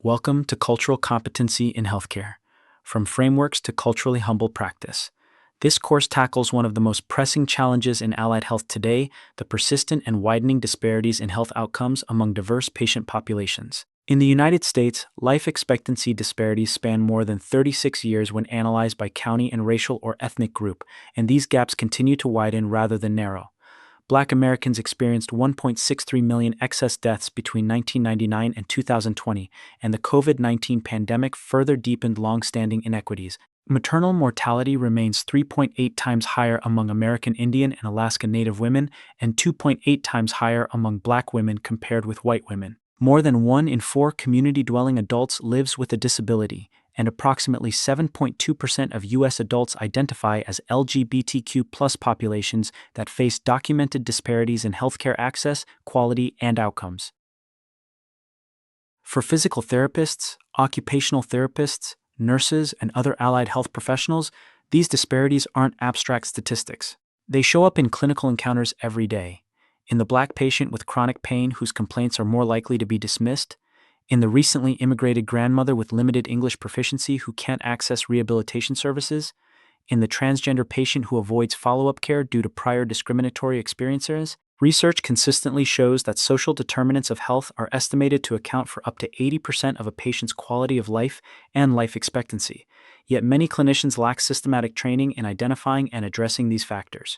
Welcome to Cultural Competency in Healthcare, from frameworks to culturally humble practice. This course tackles one of the most pressing challenges in allied health today: the persistent and widening disparities in health outcomes among diverse patient populations. In the United States, life expectancy disparities span more than 36 years when analyzed by county and racial or ethnic group, and these gaps continue to widen rather than narrow. Black Americans experienced 1.63 million excess deaths between 1999 and 2020, and the COVID-19 pandemic further deepened long-standing inequities. Maternal mortality remains 3.8 times higher among American Indian and Alaska Native women, and 2.8 times higher among Black women compared with white women. More than 1 in 4 community-dwelling adults lives with a disability, and approximately 7.2% of U.S. adults identify as LGBTQ+ populations that face documented disparities in healthcare access, quality, and outcomes. For physical therapists, occupational therapists, nurses, and other allied health professionals, these disparities aren't abstract statistics. They show up in clinical encounters every day. In the Black patient with chronic pain whose complaints are more likely to be dismissed, in the recently immigrated grandmother with limited English proficiency who can't access rehabilitation services, in the transgender patient who avoids follow-up care due to prior discriminatory experiences. Research consistently shows that social determinants of health are estimated to account for up to 80% of a patient's quality of life and life expectancy, yet many clinicians lack systematic training in identifying and addressing these factors.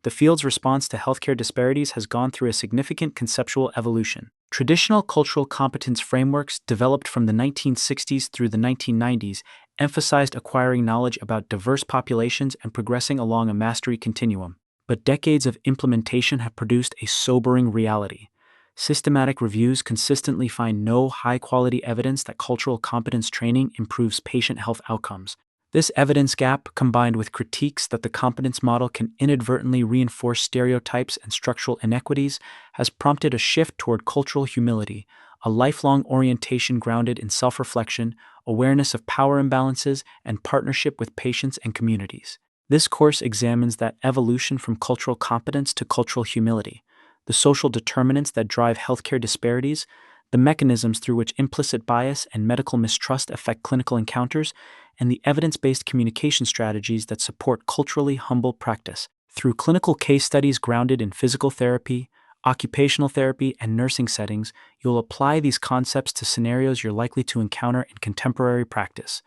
The field's response to healthcare disparities has gone through a significant conceptual evolution. Traditional cultural competence frameworks developed from the 1960s through the 1990s emphasized acquiring knowledge about diverse populations and progressing along a mastery continuum. But decades of implementation have produced a sobering reality. Systematic reviews consistently find no high-quality evidence that cultural competence training improves patient health outcomes. This evidence gap, combined with critiques that the competence model can inadvertently reinforce stereotypes and structural inequities, has prompted a shift toward cultural humility, a lifelong orientation grounded in self-reflection, awareness of power imbalances, and partnership with patients and communities. This course examines that evolution from cultural competence to cultural humility, the social determinants that drive healthcare disparities, the mechanisms through which implicit bias and medical mistrust affect clinical encounters, and the evidence-based communication strategies that support culturally humble practice. Through clinical case studies grounded in physical therapy, occupational therapy, and nursing settings, you'll apply these concepts to scenarios you're likely to encounter in contemporary practice.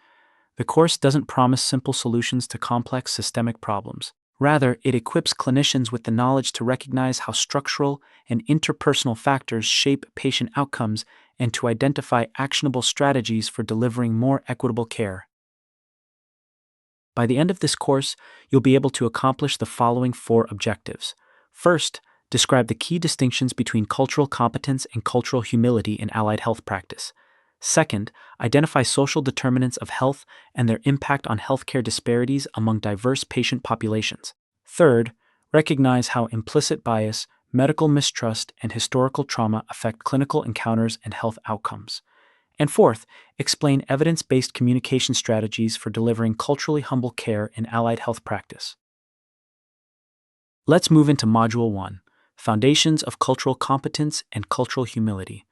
The course doesn't promise simple solutions to complex systemic problems. Rather, it equips clinicians with the knowledge to recognize how structural and interpersonal factors shape patient outcomes and to identify actionable strategies for delivering more equitable care. By the end of this course, you'll be able to accomplish the following 4 objectives. First, describe the key distinctions between cultural competence and cultural humility in allied health practice. Second, identify social determinants of health and their impact on healthcare disparities among diverse patient populations. Third, recognize how implicit bias, medical mistrust, and historical trauma affect clinical encounters and health outcomes. And fourth, explain evidence-based communication strategies for delivering culturally humble care in allied health practice. Let's move into Module 1, Foundations of Cultural Competence and Cultural Humility.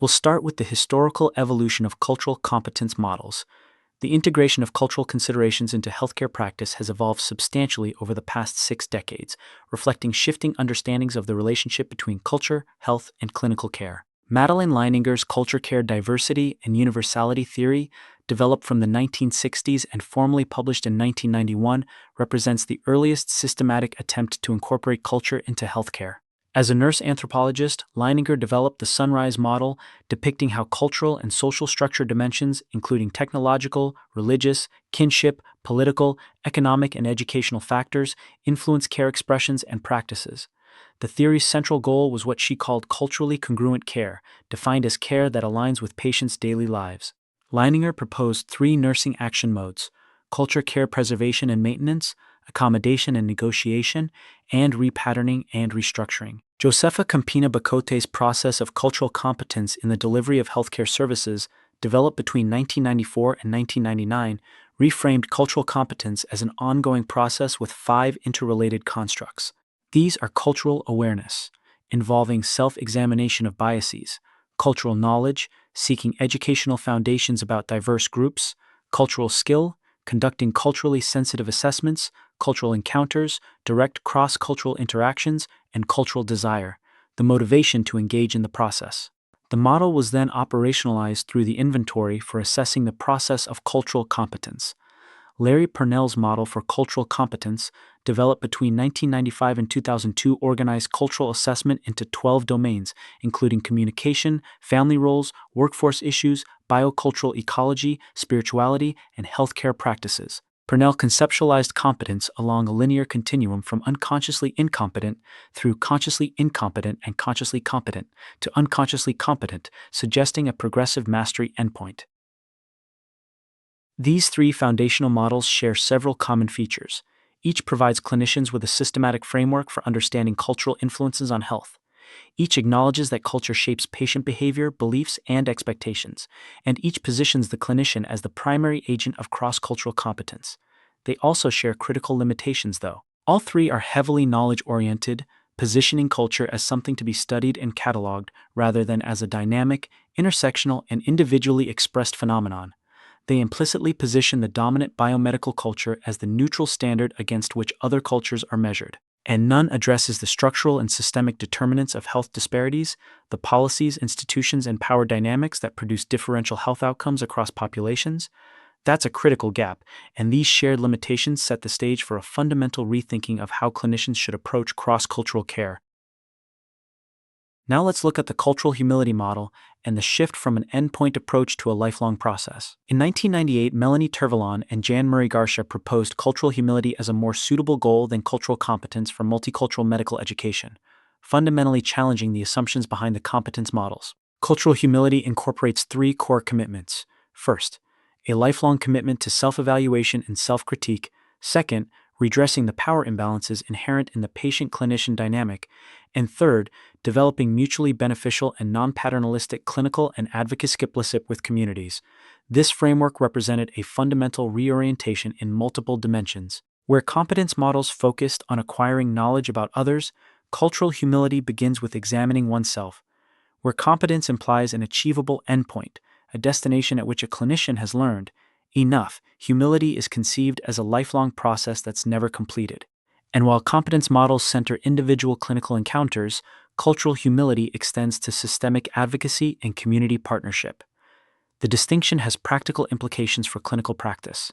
We'll start with the historical evolution of cultural competence models. The integration of cultural considerations into healthcare practice has evolved substantially over the past 6 decades, reflecting shifting understandings of the relationship between culture, health, and clinical care. Madeline Leininger's culture care diversity and universality theory, developed from the 1960s and formally published in 1991, represents the earliest systematic attempt to incorporate culture into healthcare. As a nurse anthropologist, Leininger developed the Sunrise model, depicting how cultural and social structure dimensions, including technological, religious, kinship, political, economic, and educational factors, influence care expressions and practices. The theory's central goal was what she called culturally congruent care, defined as care that aligns with patients' daily lives. Leininger proposed 3 nursing action modes: culture care preservation and maintenance, accommodation and negotiation, and repatterning and restructuring. Josefa Campina Bacote's process of cultural competence in the delivery of healthcare services, developed between 1994 and 1999, reframed cultural competence as an ongoing process with 5 interrelated constructs. These are cultural awareness, involving self-examination of biases, cultural knowledge, seeking educational foundations about diverse groups, cultural skill, conducting culturally sensitive assessments, cultural encounters, direct cross-cultural interactions, and cultural desire, the motivation to engage in the process. The model was then operationalized through the inventory for assessing the process of cultural competence. Larry Purnell's model for cultural competence, developed between 1995 and 2002, organized cultural assessment into 12 domains, including communication, family roles, workforce issues, biocultural ecology, spirituality, and healthcare practices. Purnell conceptualized competence along a linear continuum from unconsciously incompetent through consciously incompetent and consciously competent to unconsciously competent, suggesting a progressive mastery endpoint. These three foundational models share several common features. Each provides clinicians with a systematic framework for understanding cultural influences on health. Each acknowledges that culture shapes patient behavior, beliefs, and expectations, and each positions the clinician as the primary agent of cross-cultural competence. They also share critical limitations, though. All three are heavily knowledge-oriented, positioning culture as something to be studied and cataloged rather than as a dynamic, intersectional, and individually expressed phenomenon. They implicitly position the dominant biomedical culture as the neutral standard against which other cultures are measured. And none addresses the structural and systemic determinants of health disparities, the policies, institutions, and power dynamics that produce differential health outcomes across populations. That's a critical gap, and these shared limitations set the stage for a fundamental rethinking of how clinicians should approach cross-cultural care. Now let's look at the cultural humility model and the shift from an endpoint approach to a lifelong process. In 1998, Melanie Tervalon and Jan Murray Garcia proposed cultural humility as a more suitable goal than cultural competence for multicultural medical education, fundamentally challenging the assumptions behind the competence models. Cultural humility incorporates three core commitments. First, a lifelong commitment to self-evaluation and self-critique. Second, redressing the power imbalances inherent in the patient-clinician dynamic. And third, developing mutually beneficial and non-paternalistic clinical and advocacy with communities. This framework represented a fundamental reorientation in multiple dimensions. Where competence models focused on acquiring knowledge about others, cultural humility begins with examining oneself. Where competence implies an achievable endpoint, a destination at which a clinician has learned enough, humility is conceived as a lifelong process that's never completed. And while competence models center individual clinical encounters, cultural humility extends to systemic advocacy and community partnership. The distinction has practical implications for clinical practice.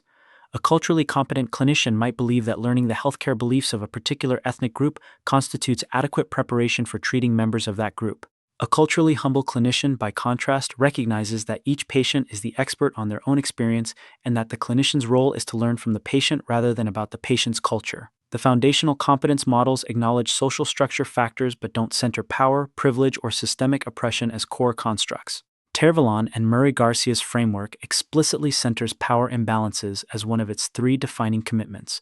A culturally competent clinician might believe that learning the healthcare beliefs of a particular ethnic group constitutes adequate preparation for treating members of that group. A culturally humble clinician, by contrast, recognizes that each patient is the expert on their own experience and that the clinician's role is to learn from the patient rather than about the patient's culture. The foundational competence models acknowledge social structure factors but don't center power, privilege, or systemic oppression as core constructs. Tervalon and Murray Garcia's framework explicitly centers power imbalances as one of its three defining commitments.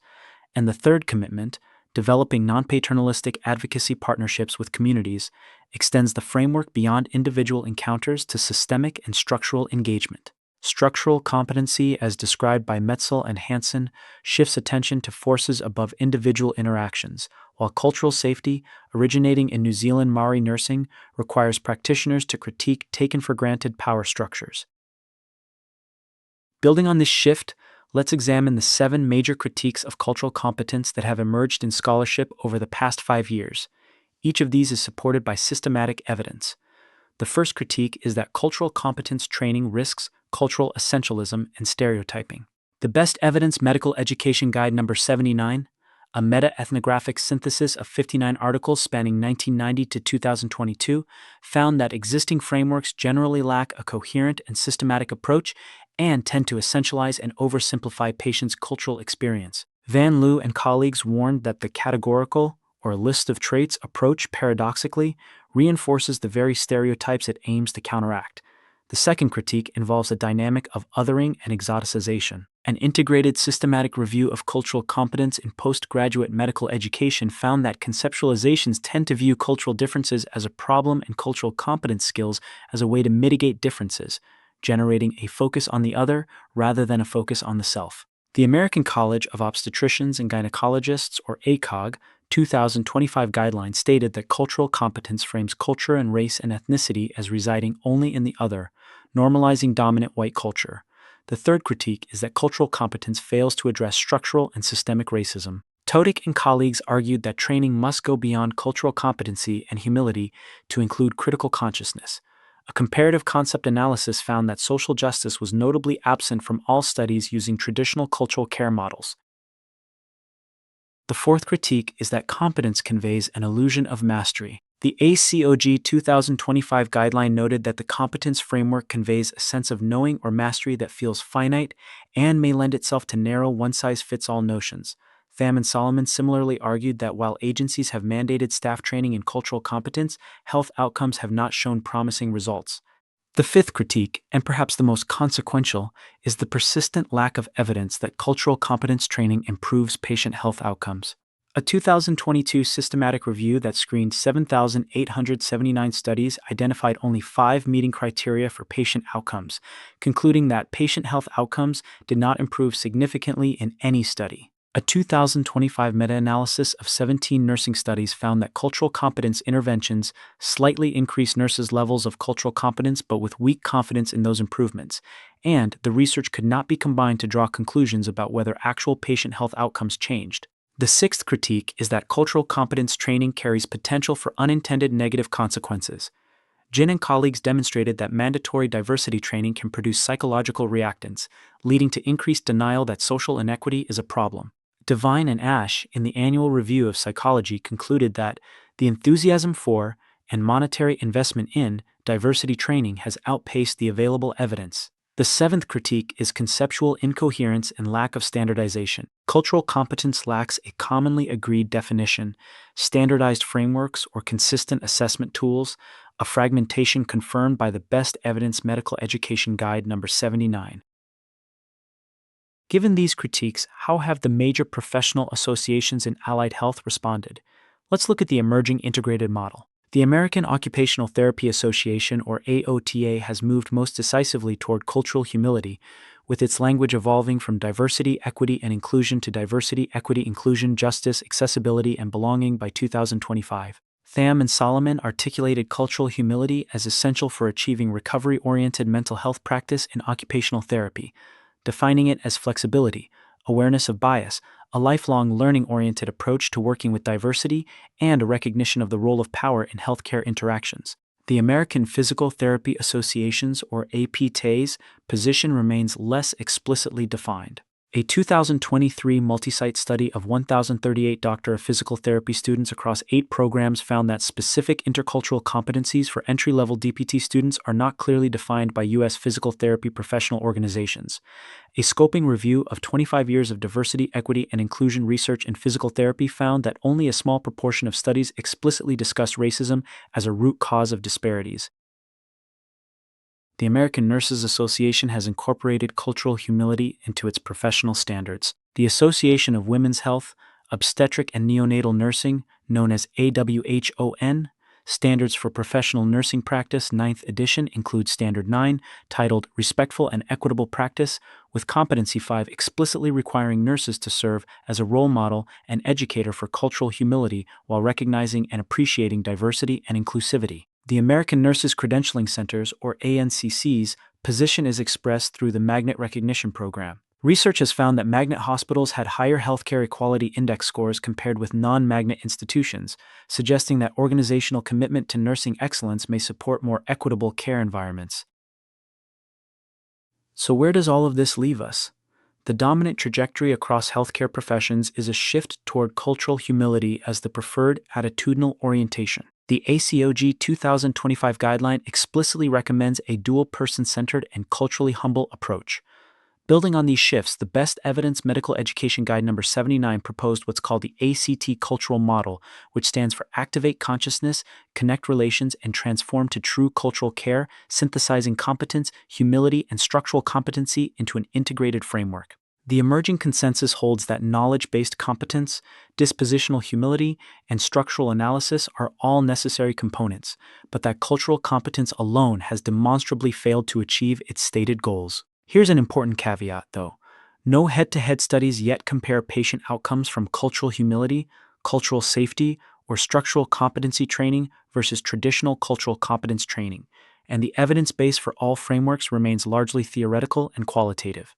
And the third commitment, developing non-paternalistic advocacy partnerships with communities, extends the framework beyond individual encounters to systemic and structural engagement. Structural competency, as described by Metzel and Hansen, shifts attention to forces above individual interactions, while cultural safety, originating in New Zealand Maori nursing, requires practitioners to critique taken-for-granted power structures. Building on this shift, let's examine the 7 major critiques of cultural competence that have emerged in scholarship over the past 5 years. Each of these is supported by systematic evidence. The first critique is that cultural competence training risks cultural essentialism and stereotyping. The Best Evidence Medical Education Guide number 79, a meta-ethnographic synthesis of 59 articles spanning 1990 to 2022, found that existing frameworks generally lack a coherent and systematic approach and tend to essentialize and oversimplify patients' cultural experience. Van Loo and colleagues warned that the categorical, or list of traits, approach paradoxically reinforces the very stereotypes it aims to counteract. The second critique involves a dynamic of othering and exoticization. An integrated systematic review of cultural competence in postgraduate medical education found that conceptualizations tend to view cultural differences as a problem and cultural competence skills as a way to mitigate differences, generating a focus on the other rather than a focus on the self. The American College of Obstetricians and Gynecologists, or ACOG, 2025 guidelines stated that cultural competence frames culture and race and ethnicity as residing only in the other, normalizing dominant white culture. The third critique is that cultural competence fails to address structural and systemic racism. Todic and colleagues argued that training must go beyond cultural competency and humility to include critical consciousness. A comparative concept analysis found that social justice was notably absent from all studies using traditional cultural care models. The fourth critique is that competence conveys an illusion of mastery. The ACOG 2025 guideline noted that the competence framework conveys a sense of knowing or mastery that feels finite and may lend itself to narrow one-size-fits-all notions. Pham and Solomon similarly argued that while agencies have mandated staff training in cultural competence, health outcomes have not shown promising results. The fifth critique, and perhaps the most consequential, is the persistent lack of evidence that cultural competence training improves patient health outcomes. A 2022 systematic review that screened 7,879 studies identified only 5 meeting criteria for patient outcomes, concluding that patient health outcomes did not improve significantly in any study. A 2025 meta-analysis of 17 nursing studies found that cultural competence interventions slightly increased nurses' levels of cultural competence but with weak confidence in those improvements, and the research could not be combined to draw conclusions about whether actual patient health outcomes changed. The sixth critique is that cultural competence training carries potential for unintended negative consequences. Jin and colleagues demonstrated that mandatory diversity training can produce psychological reactants, leading to increased denial that social inequity is a problem. Devine and Ash, in the annual review of psychology, concluded that the enthusiasm for and monetary investment in diversity training has outpaced the available evidence. The seventh critique is conceptual incoherence and lack of standardization. Cultural competence lacks a commonly agreed definition, standardized frameworks, or consistent assessment tools, a fragmentation confirmed by the Best Evidence Medical Education Guide number 79. Given these critiques, how have the major professional associations in allied health responded? Let's look at the emerging integrated model. The American Occupational Therapy Association, or AOTA, has moved most decisively toward cultural humility, with its language evolving from diversity, equity, and inclusion to diversity, equity, inclusion, justice, accessibility, and belonging by 2025. Pham and Solomon articulated cultural humility as essential for achieving recovery-oriented mental health practice in occupational therapy, defining it as flexibility, awareness of bias, a lifelong learning-oriented approach to working with diversity, and a recognition of the role of power in healthcare interactions. The American Physical Therapy Association's, or APTA's, position remains less explicitly defined. A 2023 multi-site study of 1,038 Doctor of Physical Therapy students across 8 programs found that specific intercultural competencies for entry-level DPT students are not clearly defined by U.S. physical therapy professional organizations. A scoping review of 25 years of diversity, equity, and inclusion research in physical therapy found that only a small proportion of studies explicitly discuss racism as a root cause of disparities. The American Nurses Association has incorporated cultural humility into its professional standards. The Association of Women's Health, Obstetric and Neonatal Nursing, known as AWHON, Standards for Professional Nursing Practice 9th edition includes Standard 9, titled Respectful and Equitable Practice, with Competency 5 explicitly requiring nurses to serve as a role model and educator for cultural humility while recognizing and appreciating diversity and inclusivity. The American Nurses Credentialing Centers, or ANCC's, position is expressed through the Magnet Recognition Program. Research has found that magnet hospitals had higher healthcare equality index scores compared with non-magnet institutions, suggesting that organizational commitment to nursing excellence may support more equitable care environments. So where does all of this leave us? The dominant trajectory across healthcare professions is a shift toward cultural humility as the preferred attitudinal orientation. The ACOG 2025 guideline explicitly recommends a dual person-centered and culturally humble approach. Building on these shifts, the Best Evidence Medical Education Guide number 79 proposed what's called the ACT Cultural Model, which stands for Activate Consciousness, Connect Relations, and Transform to True Cultural Care, synthesizing competence, humility, and structural competency into an integrated framework. The emerging consensus holds that knowledge-based competence, dispositional humility, and structural analysis are all necessary components, but that cultural competence alone has demonstrably failed to achieve its stated goals. Here's an important caveat, though. No head-to-head studies yet compare patient outcomes from cultural humility, cultural safety, or structural competency training versus traditional cultural competence training. and the evidence base for all frameworks remains largely theoretical and qualitative.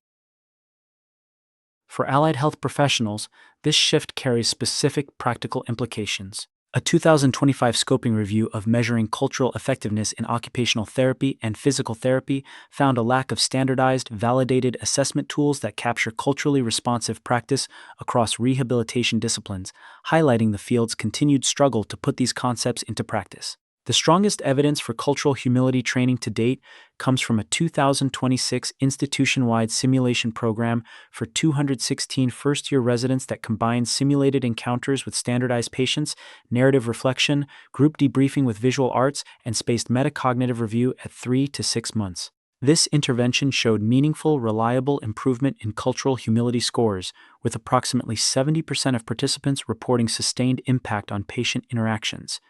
For allied health professionals, this shift carries specific practical implications. A 2025 scoping review of measuring cultural effectiveness in occupational therapy and physical therapy found a lack of standardized, validated assessment tools that capture culturally responsive practice across rehabilitation disciplines, highlighting the field's continued struggle to put these concepts into practice. The strongest evidence for cultural humility training to date comes from a 2026 institution-wide simulation program for 216 first-year residents that combines simulated encounters with standardized patients, narrative reflection, group debriefing with visual arts, and spaced metacognitive review at 3 to 6 months. This intervention showed meaningful, reliable improvement in cultural humility scores, with approximately 70% of participants reporting sustained impact on patient interactions.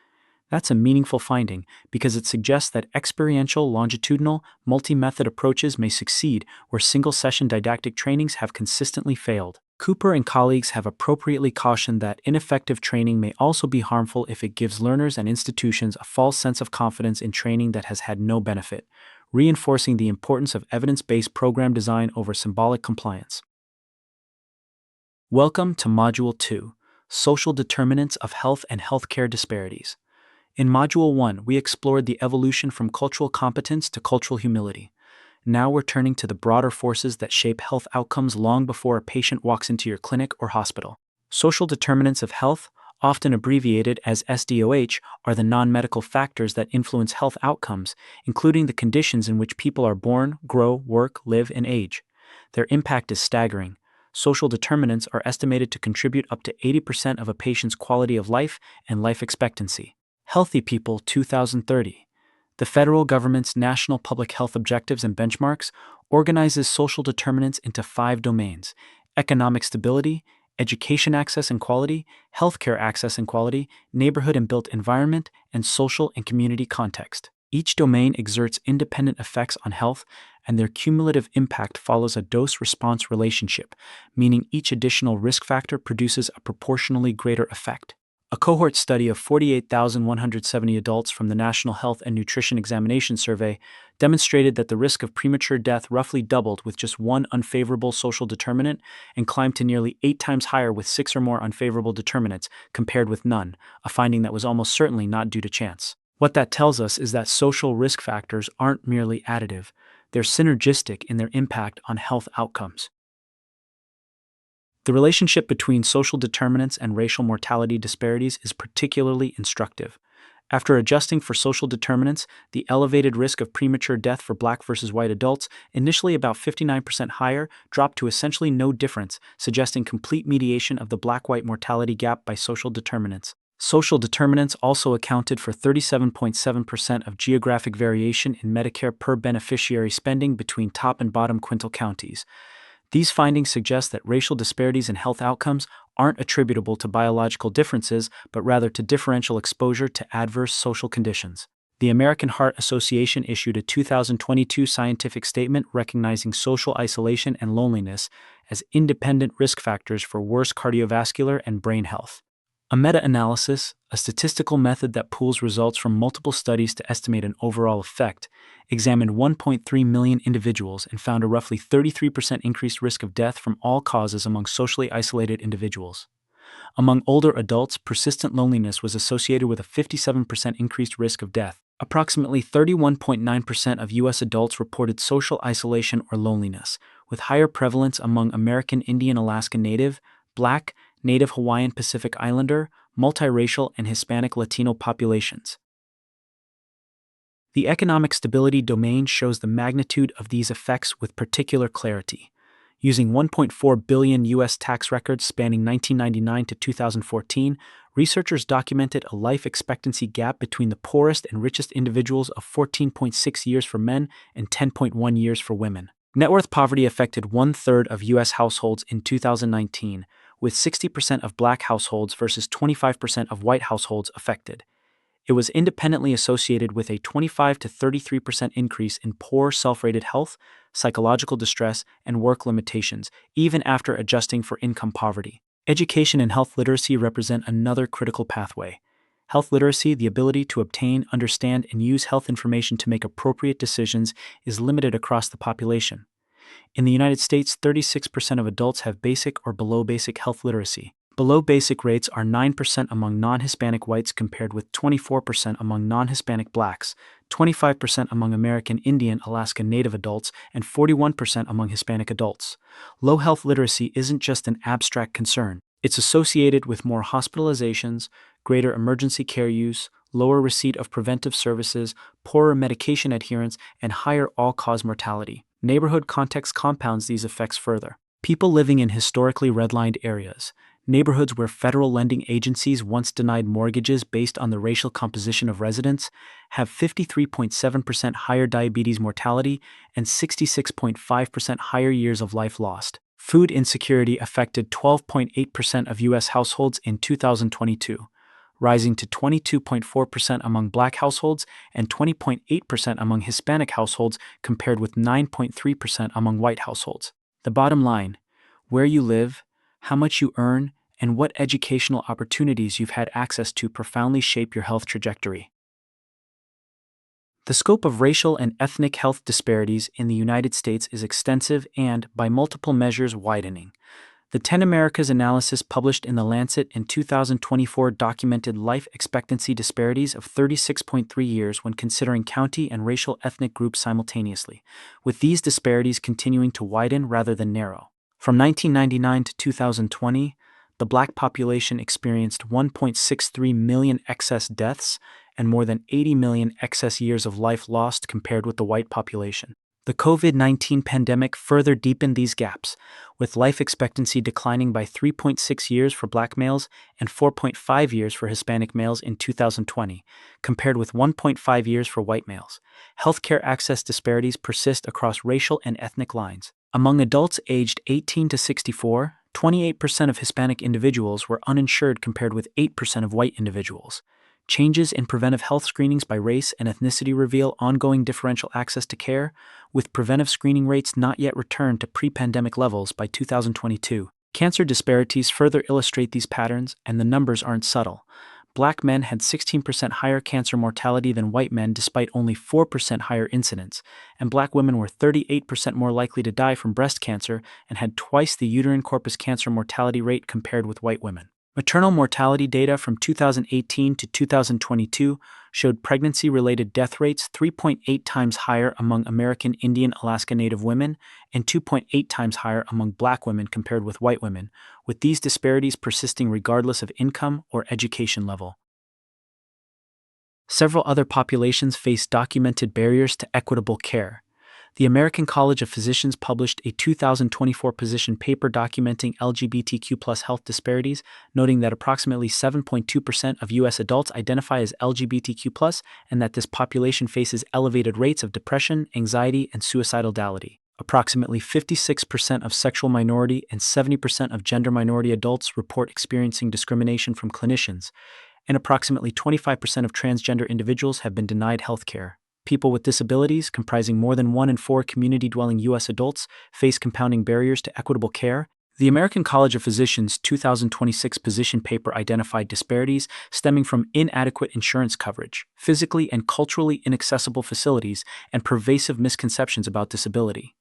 That's a meaningful finding because it suggests that experiential, longitudinal, multi-method approaches may succeed where single-session didactic trainings have consistently failed. Cooper and colleagues have appropriately cautioned that ineffective training may also be harmful if it gives learners and institutions a false sense of confidence in training that has had no benefit, reinforcing the importance of evidence-based program design over symbolic compliance. Welcome to Module 2, Social Determinants of Health and Healthcare Disparities. In Module 1, we explored the evolution from cultural competence to cultural humility. Now we're turning to the broader forces that shape health outcomes long before a patient walks into your clinic or hospital. Social determinants of health, often abbreviated as SDOH, are the non-medical factors that influence health outcomes, including the conditions in which people are born, grow, work, live, and age. Their impact is staggering. Social determinants are estimated to contribute up to 80% of a patient's quality of life and life expectancy. Healthy People 2030. The federal government's National Public Health Objectives and Benchmarks organizes social determinants into 5 domains: economic stability, education access and quality, healthcare access and quality, neighborhood and built environment, and social and community context. Each domain exerts independent effects on health, and their cumulative impact follows a dose-response relationship, meaning each additional risk factor produces a proportionally greater effect. A cohort study of 48,170 adults from the National Health and Nutrition Examination Survey demonstrated that the risk of premature death roughly doubled with just one unfavorable social determinant and climbed to nearly 8 times higher with 6 or more unfavorable determinants compared with none, a finding that was almost certainly not due to chance. What that tells us is that social risk factors aren't merely additive, they're synergistic in their impact on health outcomes. The relationship between social determinants and racial mortality disparities is particularly instructive. After adjusting for social determinants, the elevated risk of premature death for Black versus white adults, initially about 59% higher, dropped to essentially no difference, suggesting complete mediation of the Black-white mortality gap by social determinants. Social determinants also accounted for 37.7% of geographic variation in Medicare per beneficiary spending between top and bottom quintile counties. These findings suggest that racial disparities in health outcomes aren't attributable to biological differences, but rather to differential exposure to adverse social conditions. The American Heart Association issued a 2022 scientific statement recognizing social isolation and loneliness as independent risk factors for worse cardiovascular and brain health. A meta-analysis, a statistical method that pools results from multiple studies to estimate an overall effect, examined 1.3 million individuals and found a roughly 33% increased risk of death from all causes among socially isolated individuals. Among older adults, persistent loneliness was associated with a 57% increased risk of death. Approximately 31.9% of U.S. adults reported social isolation or loneliness, with higher prevalence among American Indian Alaska Native, Black, Native Hawaiian Pacific Islander, multiracial, and Hispanic Latino populations. The economic stability domain shows the magnitude of these effects with particular clarity. Using 1.4 billion U.S. tax records spanning 1999 to 2014, researchers documented a life expectancy gap between the poorest and richest individuals of 14.6 years for men and 10.1 years for women. Net worth poverty affected 1/3 of U.S. households in 2019, with 60% of Black households versus 25% of white households affected. It was independently associated with a 25 to 33% increase in poor self-rated health, psychological distress, and work limitations, even after adjusting for income poverty. Education and health literacy represent another critical pathway. Health literacy, the ability to obtain, understand, and use health information to make appropriate decisions, is limited across the population. In the United States, 36% of adults have basic or below basic health literacy. Below basic rates are 9% among non-Hispanic whites compared with 24% among non-Hispanic blacks, 25% among American Indian Alaska Native adults, and 41% among Hispanic adults. Low health literacy isn't just an abstract concern. It's associated with more hospitalizations, greater emergency care use, lower receipt of preventive services, poorer medication adherence, and higher all-cause mortality. Neighborhood context compounds these effects further. People living in historically redlined areas, neighborhoods where federal lending agencies once denied mortgages based on the racial composition of residents, have 53.7% higher diabetes mortality and 66.5% higher years of life lost. Food insecurity affected 12.8% of U.S. households in 2022, rising to 22.4% among Black households and 20.8% among Hispanic households compared with 9.3% among white households. The bottom line: where you live, how much you earn, and what educational opportunities you've had access to profoundly shape your health trajectory. The scope of racial and ethnic health disparities in the United States is extensive and, by multiple measures, widening. The 10 Americas analysis published in The Lancet in 2024 documented life expectancy disparities of 36.3 years when considering county and racial ethnic groups simultaneously, with these disparities continuing to widen rather than narrow. From 1999 to 2020, the Black population experienced 1.63 million excess deaths and more than 80 million excess years of life lost compared with the white population. The COVID-19 pandemic further deepened these gaps, with life expectancy declining by 3.6 years for Black males and 4.5 years for Hispanic males in 2020, compared with 1.5 years for white males. Healthcare access disparities persist across racial and ethnic lines. Among adults aged 18 to 64, 28% of Hispanic individuals were uninsured compared with 8% of white individuals. Changes in preventive health screenings by race and ethnicity reveal ongoing differential access to care, with preventive screening rates not yet returned to pre-pandemic levels by 2022. Cancer disparities further illustrate these patterns, and the numbers aren't subtle. Black men had 16% higher cancer mortality than white men despite only 4% higher incidence, and Black women were 38% more likely to die from breast cancer and had twice the uterine corpus cancer mortality rate compared with white women. Maternal mortality data from 2018 to 2022 showed pregnancy-related death rates 3.8 times higher among American Indian Alaska Native women and 2.8 times higher among Black women compared with white women, with these disparities persisting regardless of income or education level. Several other populations face documented barriers to equitable care. The American College of Physicians published a 2024 position paper documenting LGBTQ+ health disparities, noting that approximately 7.2% of U.S. adults identify as LGBTQ+, and that this population faces elevated rates of depression, anxiety, and suicidality. Approximately 56% of sexual minority and 70% of gender minority adults report experiencing discrimination from clinicians, and approximately 25% of transgender individuals have been denied health care. People with disabilities, comprising more than 1 in 4 community-dwelling U.S. adults, face compounding barriers to equitable care. The American College of Physicians' 2026 position paper identified disparities stemming from inadequate insurance coverage, physically and culturally inaccessible facilities, and pervasive misconceptions about disability.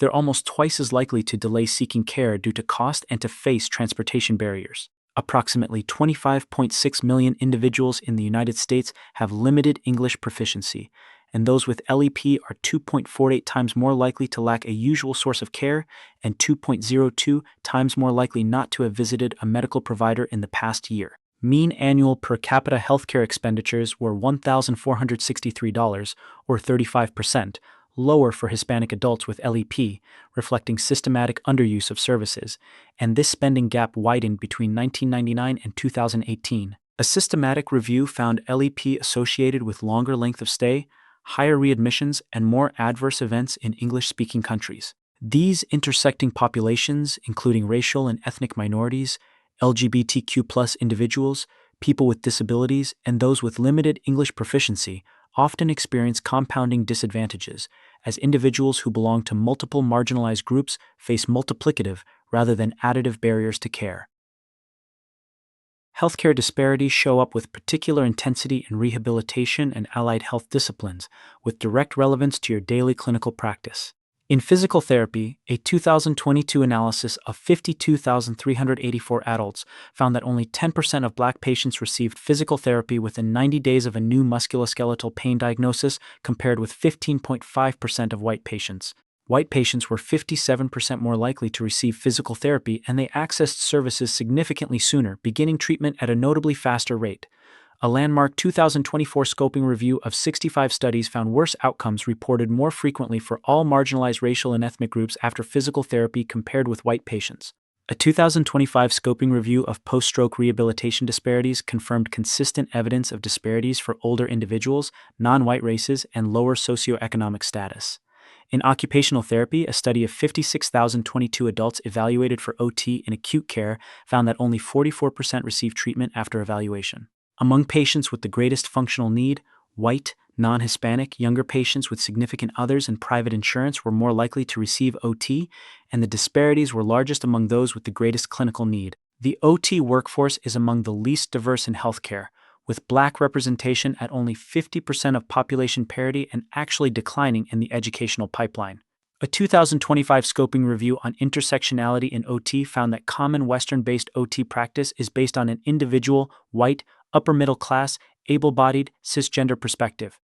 They're almost twice as likely to delay seeking care due to cost and to face transportation barriers. Approximately 25.6 million individuals in the United States have limited English proficiency, and those with LEP are 2.48 times more likely to lack a usual source of care and 2.02 times more likely not to have visited a medical provider in the past year. Mean annual per capita healthcare expenditures were $1,463, or 35%, lower for Hispanic adults with LEP, reflecting systematic underuse of services, and this spending gap widened between 1999 and 2018. A systematic review found LEP associated with longer length of stay, higher readmissions, and more adverse events in English-speaking countries. These intersecting populations, including racial and ethnic minorities, LGBTQ+ individuals, people with disabilities, and those with limited English proficiency, often experience compounding disadvantages, as individuals who belong to multiple marginalized groups face multiplicative rather than additive barriers to care. Healthcare disparities show up with particular intensity in rehabilitation and allied health disciplines, with direct relevance to your daily clinical practice. In physical therapy, a 2022 analysis of 52,384 adults found that only 10% of Black patients received physical therapy within 90 days of a new musculoskeletal pain diagnosis, compared with 15.5% of white patients. White patients were 57% more likely to receive physical therapy, and they accessed services significantly sooner, beginning treatment at a notably faster rate. A landmark 2024 scoping review of 65 studies found worse outcomes reported more frequently for all marginalized racial and ethnic groups after physical therapy compared with white patients. A 2025 scoping review of post-stroke rehabilitation disparities confirmed consistent evidence of disparities for older individuals, non-white races, and lower socioeconomic status. In occupational therapy, a study of 56,022 adults evaluated for OT in acute care found that only 44% received treatment after evaluation. Among patients with the greatest functional need, white, non-Hispanic, younger patients with significant others and private insurance were more likely to receive OT, and the disparities were largest among those with the greatest clinical need. The OT workforce is among the least diverse in healthcare, with Black representation at only 50% of population parity and actually declining in the educational pipeline. A 2025 scoping review on intersectionality in OT found that common Western-based OT practice is based on an individual, white, upper-middle-class, able-bodied, cisgender perspective.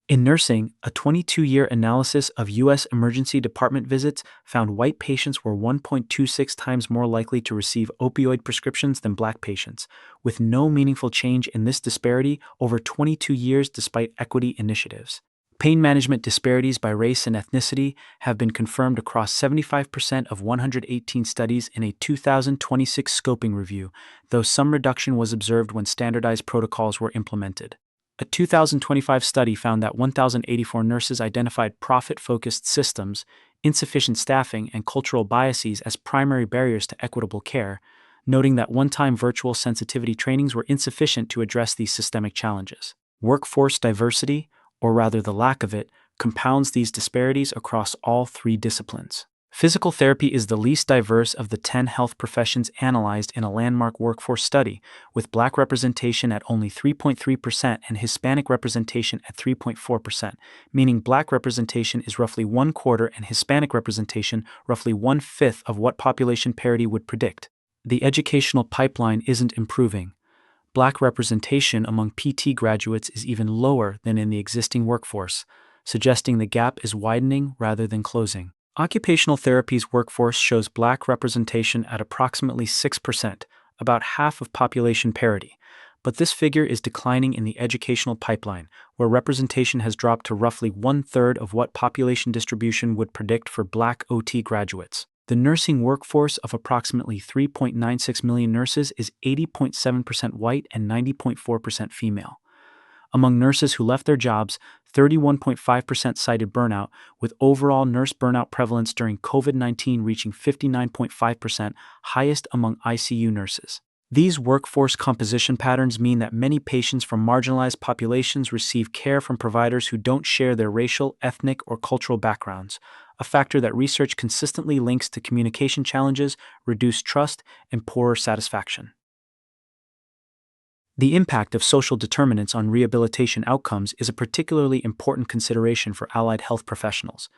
In nursing, a 22-year analysis of U.S. emergency department visits found white patients were 1.26 times more likely to receive opioid prescriptions than Black patients, with no meaningful change in this disparity over 22 years despite equity initiatives. Pain management disparities by race and ethnicity have been confirmed across 75% of 118 studies in a 2026 scoping review, though some reduction was observed when standardized protocols were implemented. A 2025 study found that 1,084 nurses identified profit-focused systems, insufficient staffing, and cultural biases as primary barriers to equitable care, noting that one-time virtual sensitivity trainings were insufficient to address these systemic challenges. Workforce diversity, or rather the lack of it, compounds these disparities across all three disciplines. Physical therapy is the least diverse of the 10 health professions analyzed in a landmark workforce study, with Black representation at only 3.3% and Hispanic representation at 3.4%, meaning Black representation is roughly 1/4 and Hispanic representation roughly 1/5 of what population parity would predict. The educational pipeline isn't improving. Black representation among PT graduates is even lower than in the existing workforce, suggesting the gap is widening rather than closing. Occupational therapy's workforce shows Black representation at approximately 6%, about half of population parity, but this figure is declining in the educational pipeline, where representation has dropped to roughly 1/3 of what population distribution would predict for Black OT graduates. The nursing workforce of approximately 3.96 million nurses is 80.7% white and 90.4% female. Among nurses who left their jobs, 31.5% cited burnout, with overall nurse burnout prevalence during COVID-19 reaching 59.5%, highest among ICU nurses. These workforce composition patterns mean that many patients from marginalized populations receive care from providers who don't share their racial, ethnic, or cultural backgrounds, a factor that research consistently links to communication challenges, reduced trust, and poorer satisfaction. The impact of social determinants on rehabilitation outcomes is a particularly important consideration for allied health professionals.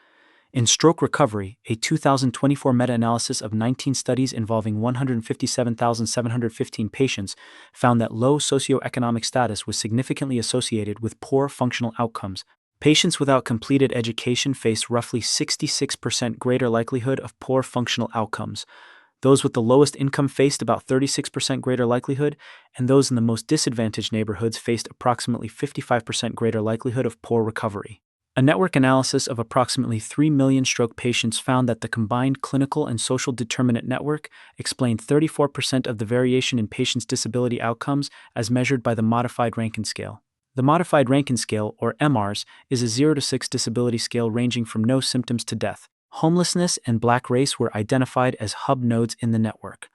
In stroke recovery, a 2024 meta-analysis of 19 studies involving 157,715 patients found that low socioeconomic status was significantly associated with poor functional outcomes. Patients without completed education faced roughly 66% greater likelihood of poor functional outcomes. Those with the lowest income faced about 36% greater likelihood, and those in the most disadvantaged neighborhoods faced approximately 55% greater likelihood of poor recovery. A network analysis of approximately 3 million stroke patients found that the combined clinical and social determinant network explained 34% of the variation in patients' disability outcomes as measured by the Modified Rankin Scale. The Modified Rankin Scale, or MRS, is a 0 to 6 disability scale ranging from no symptoms to death. Homelessness and Black race were identified as hub nodes in the network.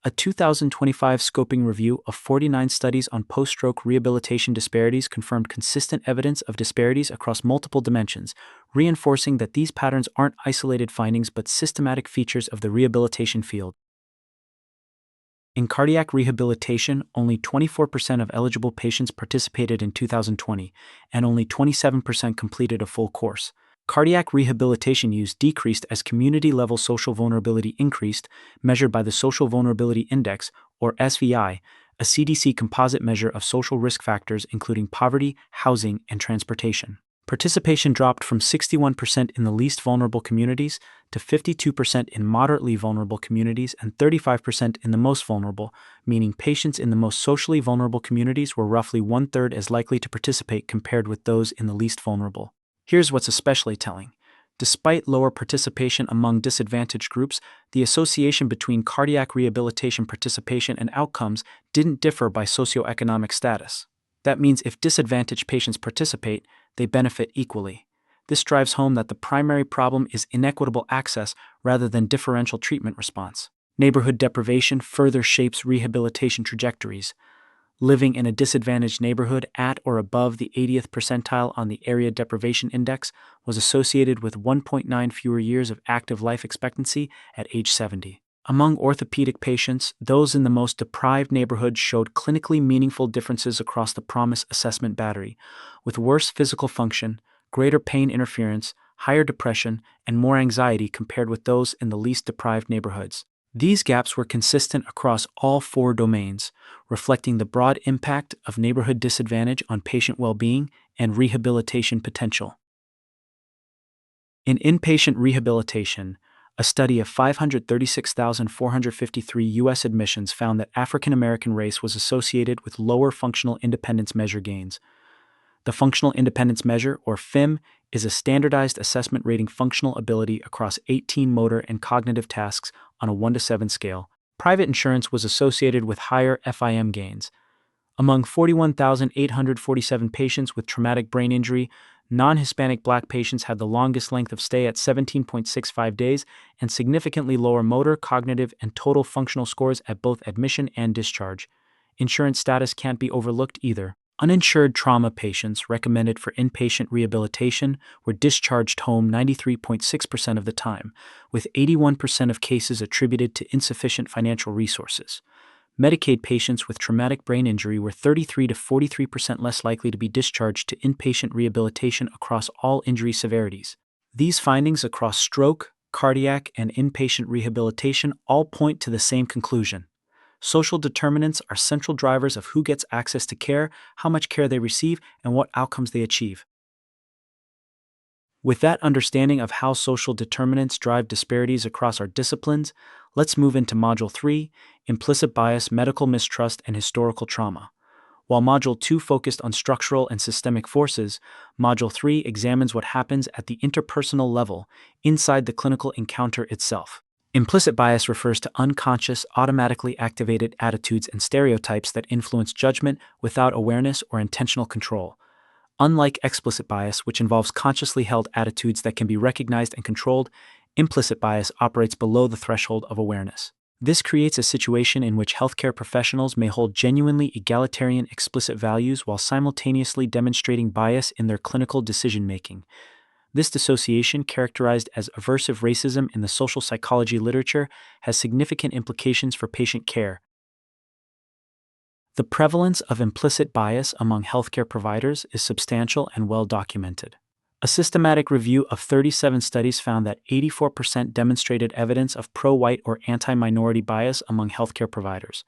A 2025 scoping review of 49 studies on post-stroke rehabilitation disparities confirmed consistent evidence of disparities across multiple dimensions, reinforcing that these patterns aren't isolated findings but systematic features of the rehabilitation field. In cardiac rehabilitation, only 24% of eligible patients participated in 2020, and only 27% completed a full course. Cardiac rehabilitation use decreased as community-level social vulnerability increased, measured by the Social Vulnerability Index, or SVI, a CDC composite measure of social risk factors including poverty, housing, and transportation. Participation dropped from 61% in the least vulnerable communities to 52% in moderately vulnerable communities and 35% in the most vulnerable, meaning patients in the most socially vulnerable communities were roughly one-third as likely to participate compared with those in the least vulnerable. Here's what's especially telling. Despite lower participation among disadvantaged groups, the association between cardiac rehabilitation participation and outcomes didn't differ by socioeconomic status. That means if disadvantaged patients participate, they benefit equally. This drives home that the primary problem is inequitable access rather than differential treatment response. Neighborhood deprivation further shapes rehabilitation trajectories. Living in a disadvantaged neighborhood at or above the 80th percentile on the Area Deprivation Index was associated with 1.9 fewer years of active life expectancy at age 70. Among orthopedic patients, those in the most deprived neighborhoods showed clinically meaningful differences across the PROMIS assessment battery, with worse physical function, greater pain interference, higher depression, and more anxiety compared with those in the least deprived neighborhoods. These gaps were consistent across all 4 domains, reflecting the broad impact of neighborhood disadvantage on patient well-being and rehabilitation potential. In inpatient rehabilitation, a study of 536,453 U.S. admissions found that African American race was associated with lower functional independence measure gains. The Functional Independence Measure, or FIM, is a standardized assessment rating functional ability across 18 motor and cognitive tasks on a 1 to 7 scale. Private insurance was associated with higher FIM gains. Among 41,847 patients with traumatic brain injury, non-Hispanic Black patients had the longest length of stay at 17.65 days and significantly lower motor, cognitive, and total functional scores at both admission and discharge. Insurance status can't be overlooked either. Uninsured trauma patients recommended for inpatient rehabilitation were discharged home 93.6% of the time, with 81% of cases attributed to insufficient financial resources. Medicaid patients with traumatic brain injury were 33 to 43% less likely to be discharged to inpatient rehabilitation across all injury severities. These findings across stroke, cardiac, and inpatient rehabilitation all point to the same conclusion. Social determinants are central drivers of who gets access to care, how much care they receive, and what outcomes they achieve. With that understanding of how social determinants drive disparities across our disciplines, let's move into Module 3, Implicit Bias, Medical Mistrust, and Historical Trauma. While Module 2 focused on structural and systemic forces, Module 3 examines what happens at the interpersonal level, inside the clinical encounter itself. Implicit bias refers to unconscious, automatically activated attitudes and stereotypes that influence judgment without awareness or intentional control. Unlike explicit bias, which involves consciously held attitudes that can be recognized and controlled, implicit bias operates below the threshold of awareness. This creates a situation in which healthcare professionals may hold genuinely egalitarian explicit values while simultaneously demonstrating bias in their clinical decision-making. This dissociation, characterized as aversive racism in the social psychology literature, has significant implications for patient care. The prevalence of implicit bias among healthcare providers is substantial and well documented. A systematic review of 37 studies found that 84% demonstrated evidence of pro-white or anti-minority bias among healthcare providers.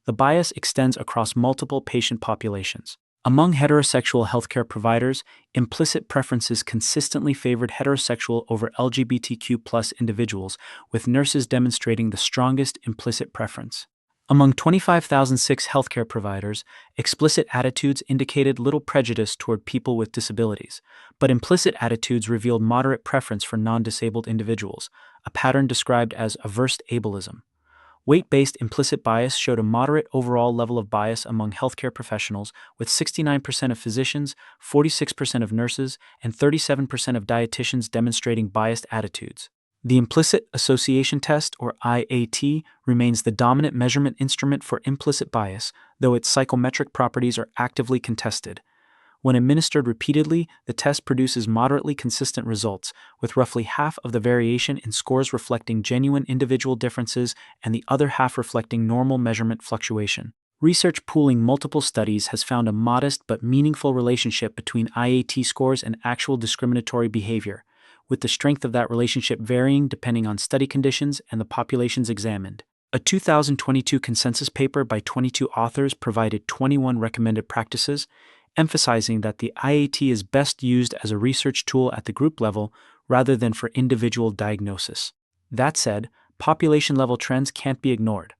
The bias extends across multiple patient populations. Among heterosexual healthcare providers, implicit preferences consistently favored heterosexual over LGBTQ+ individuals, with nurses demonstrating the strongest implicit preference. Among 25,006 healthcare providers, explicit attitudes indicated little prejudice toward people with disabilities, but implicit attitudes revealed moderate preference for non-disabled individuals, a pattern described as averse ableism. Weight-based implicit bias showed a moderate overall level of bias among healthcare professionals, with 69% of physicians, 46% of nurses, and 37% of dietitians demonstrating biased attitudes. The Implicit Association Test, or IAT, remains the dominant measurement instrument for implicit bias, though its psychometric properties are actively contested. When administered repeatedly, the test produces moderately consistent results, with roughly half of the variation in scores reflecting genuine individual differences and the other half reflecting normal measurement fluctuation. Research pooling multiple studies has found a modest but meaningful relationship between IAT scores and actual discriminatory behavior, with the strength of that relationship varying depending on study conditions and the populations examined. A 2022 consensus paper by 22 authors provided 21 recommended practices, emphasizing that the IAT is best used as a research tool at the group level rather than for individual diagnosis. That said, population-level trends can't be ignored.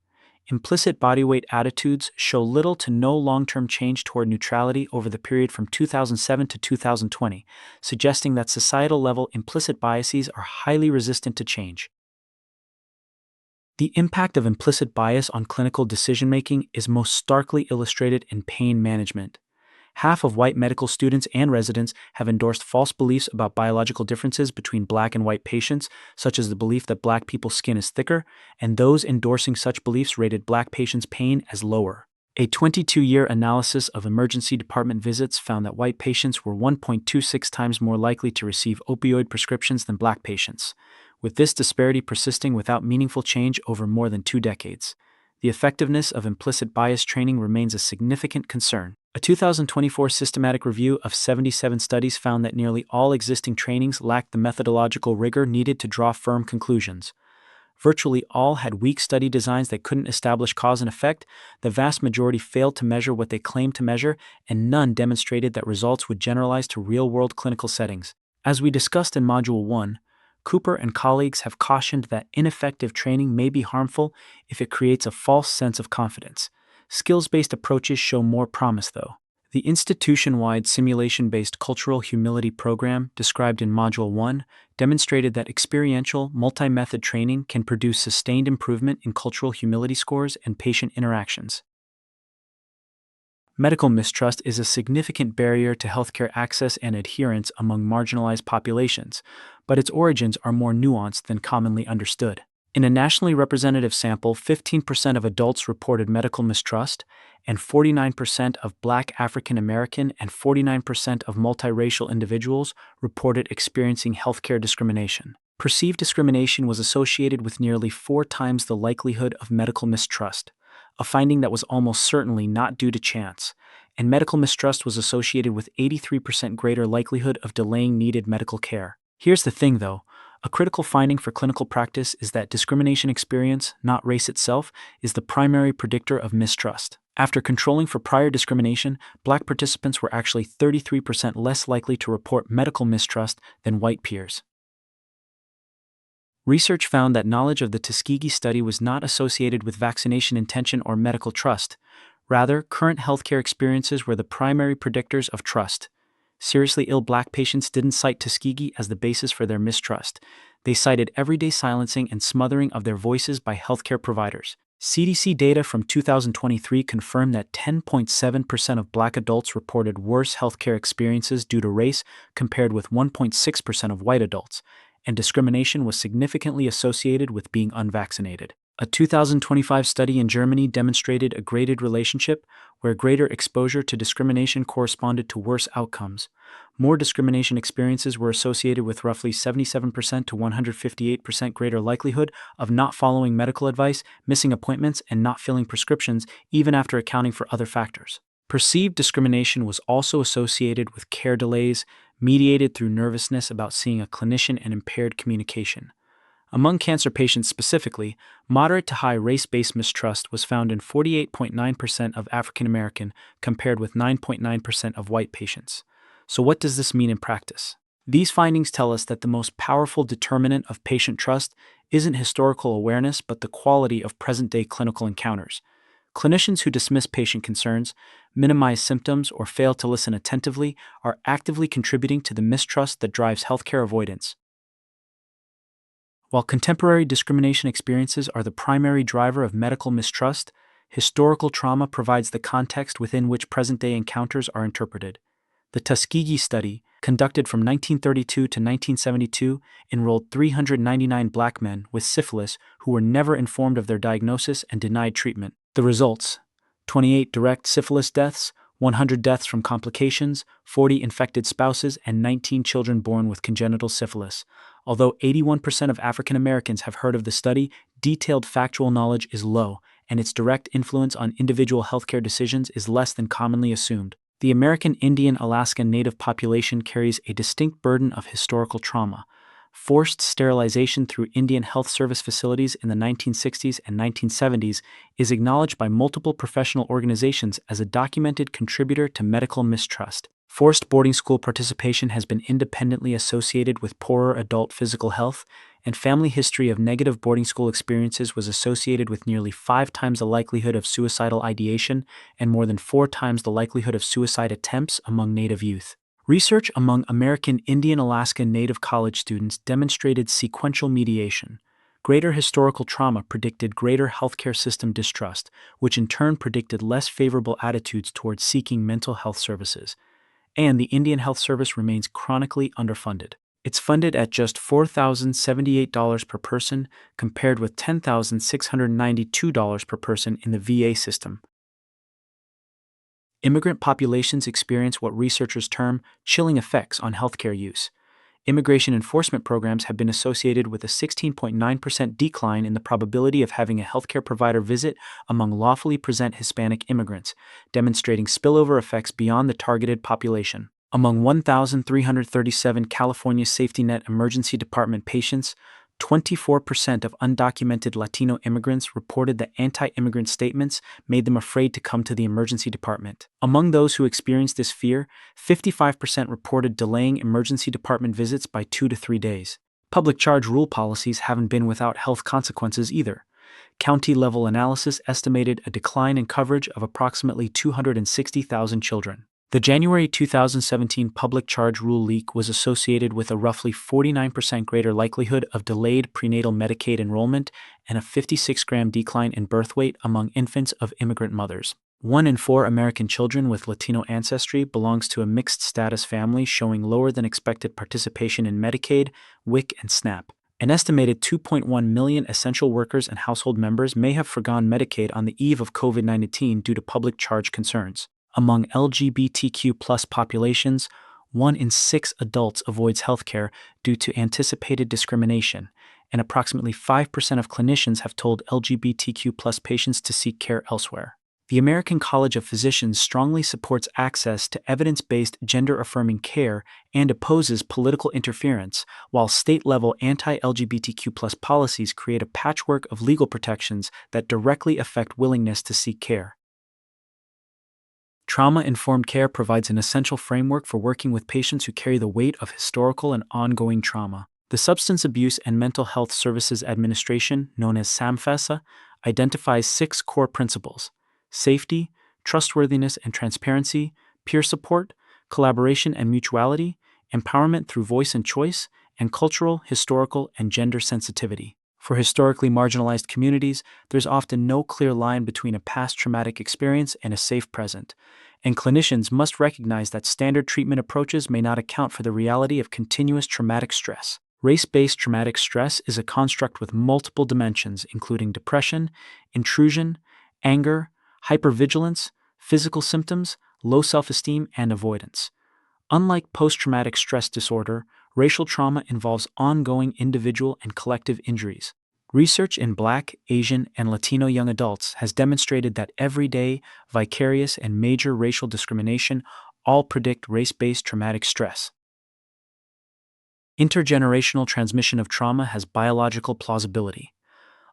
Implicit body weight attitudes show little to no long-term change toward neutrality over the period from 2007 to 2020, suggesting that societal-level implicit biases are highly resistant to change. The impact of implicit bias on clinical decision-making is most starkly illustrated in pain management. Half of white medical students and residents have endorsed false beliefs about biological differences between black and white patients, such as the belief that black people's skin is thicker, and those endorsing such beliefs rated black patients' pain as lower. A 22-year analysis of emergency department visits found that white patients were 1.26 times more likely to receive opioid prescriptions than black patients, with this disparity persisting without meaningful change over more than 2 decades. The effectiveness of implicit bias training remains a significant concern. A 2024 systematic review of 77 studies found that nearly all existing trainings lacked the methodological rigor needed to draw firm conclusions. Virtually all had weak study designs that couldn't establish cause and effect, the vast majority failed to measure what they claimed to measure, and none demonstrated that results would generalize to real-world clinical settings. As we discussed in Module 1, Cooper and colleagues have cautioned that ineffective training may be harmful if it creates a false sense of confidence. Skills-based approaches show more promise, though. The institution-wide simulation-based cultural humility program, described in Module 1, demonstrated that experiential, multi-method training can produce sustained improvement in cultural humility scores and patient interactions. Medical mistrust is a significant barrier to healthcare access and adherence among marginalized populations, but its origins are more nuanced than commonly understood. In a nationally representative sample, 15% of adults reported medical mistrust, and 49% of Black African American and 49% of multiracial individuals reported experiencing healthcare discrimination. Perceived discrimination was associated with nearly 4 times the likelihood of medical mistrust, a finding that was almost certainly not due to chance, and medical mistrust was associated with 83% greater likelihood of delaying needed medical care. Here's the thing, though. A critical finding for clinical practice is that discrimination experience, not race itself, is the primary predictor of mistrust. After controlling for prior discrimination, Black participants were actually 33% less likely to report medical mistrust than white peers. Research found that knowledge of the Tuskegee study was not associated with vaccination intention or medical trust. Rather, current healthcare experiences were the primary predictors of trust. Seriously ill Black patients didn't cite Tuskegee as the basis for their mistrust. They cited everyday silencing and smothering of their voices by healthcare providers. CDC data from 2023 confirmed that 10.7% of Black adults reported worse healthcare experiences due to race compared with 1.6% of white adults, and discrimination was significantly associated with being unvaccinated. A 2025 study in Germany demonstrated a graded relationship where greater exposure to discrimination corresponded to worse outcomes. More discrimination experiences were associated with roughly 77% to 158% greater likelihood of not following medical advice, missing appointments, and not filling prescriptions, even after accounting for other factors. Perceived discrimination was also associated with care delays, mediated through nervousness about seeing a clinician and impaired communication. Among cancer patients specifically, moderate to high race-based mistrust was found in 48.9% of African American compared with 9.9% of white patients. So what does this mean in practice? These findings tell us that the most powerful determinant of patient trust isn't historical awareness but the quality of present-day clinical encounters. Clinicians who dismiss patient concerns, minimize symptoms, or fail to listen attentively are actively contributing to the mistrust that drives healthcare avoidance. While contemporary discrimination experiences are the primary driver of medical mistrust, historical trauma provides the context within which present-day encounters are interpreted. The Tuskegee study, conducted from 1932 to 1972, enrolled 399 Black men with syphilis who were never informed of their diagnosis and denied treatment. The results: 28 direct syphilis deaths, 100 deaths from complications, 40 infected spouses, and 19 children born with congenital syphilis. Although 81% of African Americans have heard of the study, detailed factual knowledge is low, and its direct influence on individual healthcare decisions is less than commonly assumed. The American Indian Alaskan Native population carries a distinct burden of historical trauma. Forced sterilization through Indian Health Service facilities in the 1960s and 1970s is acknowledged by multiple professional organizations as a documented contributor to medical mistrust. Forced boarding school participation has been independently associated with poorer adult physical health, and family history of negative boarding school experiences was associated with nearly 5 times the likelihood of suicidal ideation and more than 4 times the likelihood of suicide attempts among Native youth. Research among American Indian Alaska Native college students demonstrated sequential mediation. Greater historical trauma predicted greater healthcare system distrust, which in turn predicted less favorable attitudes towards seeking mental health services. And the Indian Health Service remains chronically underfunded. It's funded at just $4,078 per person, compared with $10,692 per person in the VA system. Immigrant populations experience what researchers term chilling effects on healthcare use. Immigration enforcement programs have been associated with a 16.9% decline in the probability of having a healthcare provider visit among lawfully present Hispanic immigrants, demonstrating spillover effects beyond the targeted population. Among 1,337 California Safety Net Emergency Department patients, 24% of undocumented Latino immigrants reported that anti-immigrant statements made them afraid to come to the emergency department. Among those who experienced this fear, 55% reported delaying emergency department visits by 2 to 3 days. Public charge rule policies haven't been without health consequences either. County-level analysis estimated a decline in coverage of approximately 260,000 children. The January 2017 public charge rule leak was associated with a roughly 49% greater likelihood of delayed prenatal Medicaid enrollment and a 56-gram decline in birth weight among infants of immigrant mothers. 1 in 4 American children with Latino ancestry belongs to a mixed-status family showing lower than expected participation in Medicaid, WIC, and SNAP. An estimated 2.1 million essential workers and household members may have forgone Medicaid on the eve of COVID-19 due to public charge concerns. Among LGBTQ+ populations, 1 in 6 adults avoids healthcare due to anticipated discrimination, and approximately 5% of clinicians have told LGBTQ+ patients to seek care elsewhere. The American College of Physicians strongly supports access to evidence-based gender-affirming care and opposes political interference, while state-level anti-LGBTQ+ policies create a patchwork of legal protections that directly affect willingness to seek care. Trauma-informed care provides an essential framework for working with patients who carry the weight of historical and ongoing trauma. The Substance Abuse and Mental Health Services Administration, known as SAMHSA, identifies 6 core principles: safety, trustworthiness and transparency, peer support, collaboration and mutuality, empowerment through voice and choice, and cultural, historical, and gender sensitivity. For historically marginalized communities, there's often no clear line between a past traumatic experience and a safe present, and clinicians must recognize that standard treatment approaches may not account for the reality of continuous traumatic stress. Race-based traumatic stress is a construct with multiple dimensions, including depression, intrusion, anger, hypervigilance, physical symptoms, low self-esteem, and avoidance. Unlike post-traumatic stress disorder, racial trauma involves ongoing individual and collective injuries. Research in Black, Asian, and Latino young adults has demonstrated that everyday, vicarious, and major racial discrimination all predict race-based traumatic stress. Intergenerational transmission of trauma has biological plausibility.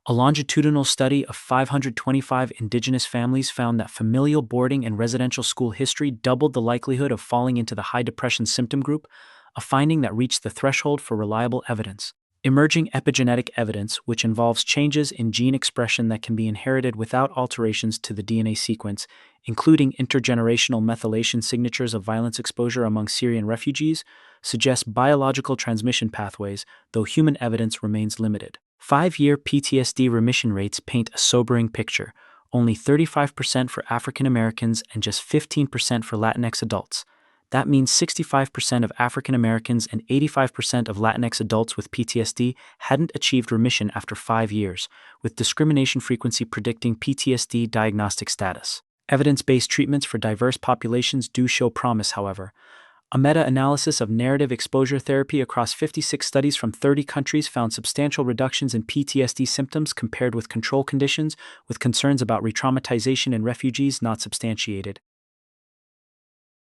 A longitudinal study of 525 indigenous families found that familial boarding and residential school history doubled the likelihood of falling into the high depression symptom group, a finding that reached the threshold for reliable evidence. Emerging epigenetic evidence, which involves changes in gene expression that can be inherited without alterations to the DNA sequence, including intergenerational methylation signatures of violence exposure among Syrian refugees, suggests biological transmission pathways, though human evidence remains limited. 5-year PTSD remission rates paint a sobering picture: only 35% for African Americans and just 15% for Latinx adults. That means 65% of African Americans and 85% of Latinx adults with PTSD hadn't achieved remission after 5 years, with discrimination frequency predicting PTSD diagnostic status. Evidence-based treatments for diverse populations do show promise, however. A meta-analysis of narrative exposure therapy across 56 studies from 30 countries found substantial reductions in PTSD symptoms compared with control conditions, with concerns about re-traumatization in refugees not substantiated.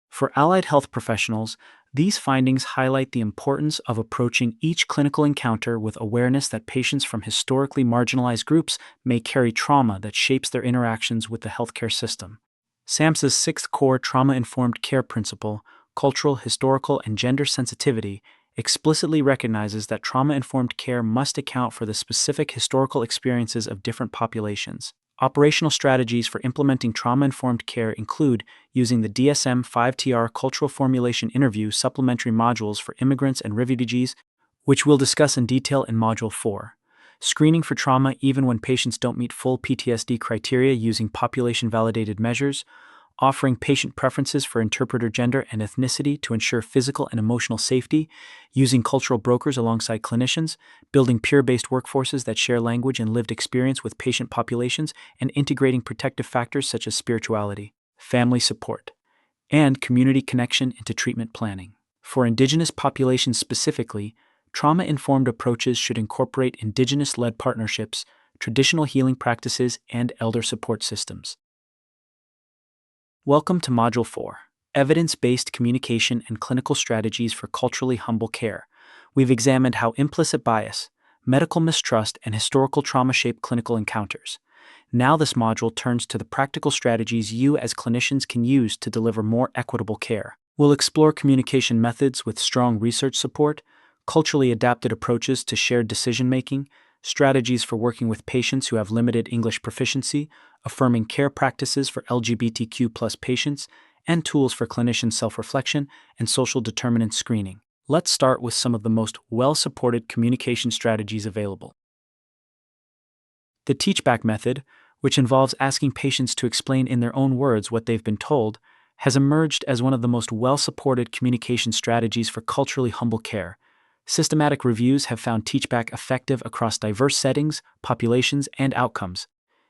For allied health professionals, these findings highlight the importance of approaching each clinical encounter with awareness that patients from historically marginalized groups may carry trauma that shapes their interactions with the healthcare system. SAMHSA's sixth core trauma-informed care principle, cultural, historical, and gender sensitivity, explicitly recognizes that trauma-informed care must account for the specific historical experiences of different populations. Operational strategies for implementing trauma-informed care include using the DSM-5TR Cultural Formulation Interview supplementary modules for immigrants and refugees, which we'll discuss in detail in Module 4. Screening for trauma even when patients don't meet full PTSD criteria using population-validated measures, offering patient preferences for interpreter gender and ethnicity to ensure physical and emotional safety, using cultural brokers alongside clinicians, building peer-based workforces that share language and lived experience with patient populations, and integrating protective factors such as spirituality, family support, and community connection into treatment planning. For Indigenous populations specifically, trauma-informed approaches should incorporate Indigenous-led partnerships, traditional healing practices, and elder support systems. Welcome to Module 4, Evidence-Based Communication and Clinical Strategies for Culturally Humble Care. We've examined how implicit bias, medical mistrust, and historical trauma shape clinical encounters. Now this module turns to the practical strategies you as clinicians can use to deliver more equitable care. We'll explore communication methods with strong research support, culturally adapted approaches to shared decision-making, strategies for working with patients who have limited English proficiency, affirming care practices for LGBTQ+ patients, and tools for clinician self-reflection and social determinant screening. Let's start with some of the most well-supported communication strategies available. The teach-back method, which involves asking patients to explain in their own words what they've been told, has emerged as one of the most well-supported communication strategies for culturally humble care. Systematic reviews have found teach-back effective across diverse settings, populations, and outcomes.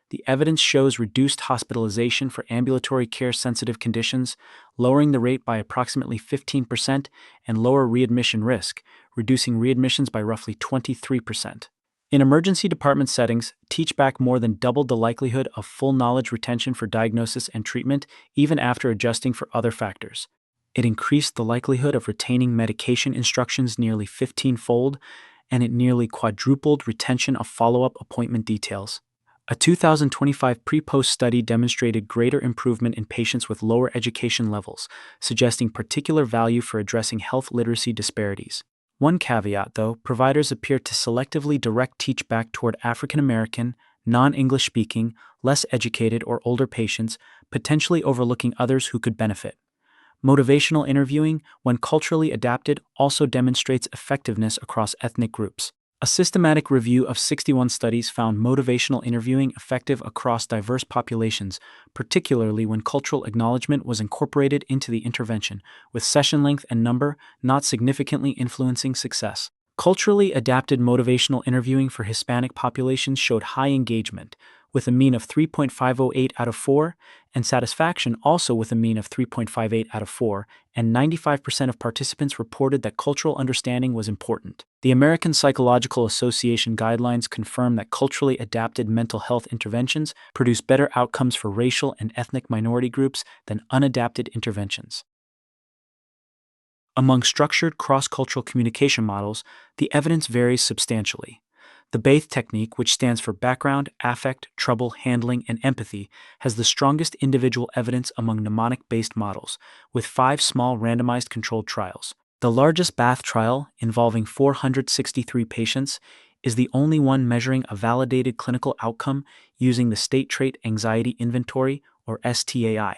The evidence shows reduced hospitalization for ambulatory care-sensitive conditions, lowering the rate by approximately 15%, and lower readmission risk, reducing readmissions by roughly 23%. In emergency department settings, teach-back more than doubled the likelihood of full knowledge retention for diagnosis and treatment, even after adjusting for other factors. It increased the likelihood of retaining medication instructions nearly 15-fold, and it nearly quadrupled retention of follow-up appointment details. A 2025 pre-post study demonstrated greater improvement in patients with lower education levels, suggesting particular value for addressing health literacy disparities. One caveat, though, providers appear to selectively direct teach-back toward African American, non-English speaking, less educated, or older patients, potentially overlooking others who could benefit. Motivational interviewing, when culturally adapted, also demonstrates effectiveness across ethnic groups. A systematic review of 61 studies found motivational interviewing effective across diverse populations, particularly when cultural acknowledgement was incorporated into the intervention, with session length and number not significantly influencing success. Culturally adapted motivational interviewing for Hispanic populations showed high engagement, with a mean of 3.508 out of 4, and satisfaction also with a mean of 3.58 out of 4, and 95% of participants reported that cultural understanding was important. The American Psychological Association guidelines confirm that culturally adapted mental health interventions produce better outcomes for racial and ethnic minority groups than unadapted interventions. Among structured cross-cultural communication models, the evidence varies substantially. The BAITH technique, which stands for Background, Affect, Trouble, Handling, and Empathy, has the strongest individual evidence among mnemonic-based models, with 5 small randomized controlled trials. The largest BATH trial, involving 463 patients, is the only one measuring a validated clinical outcome using the State Trait Anxiety Inventory, or STAI,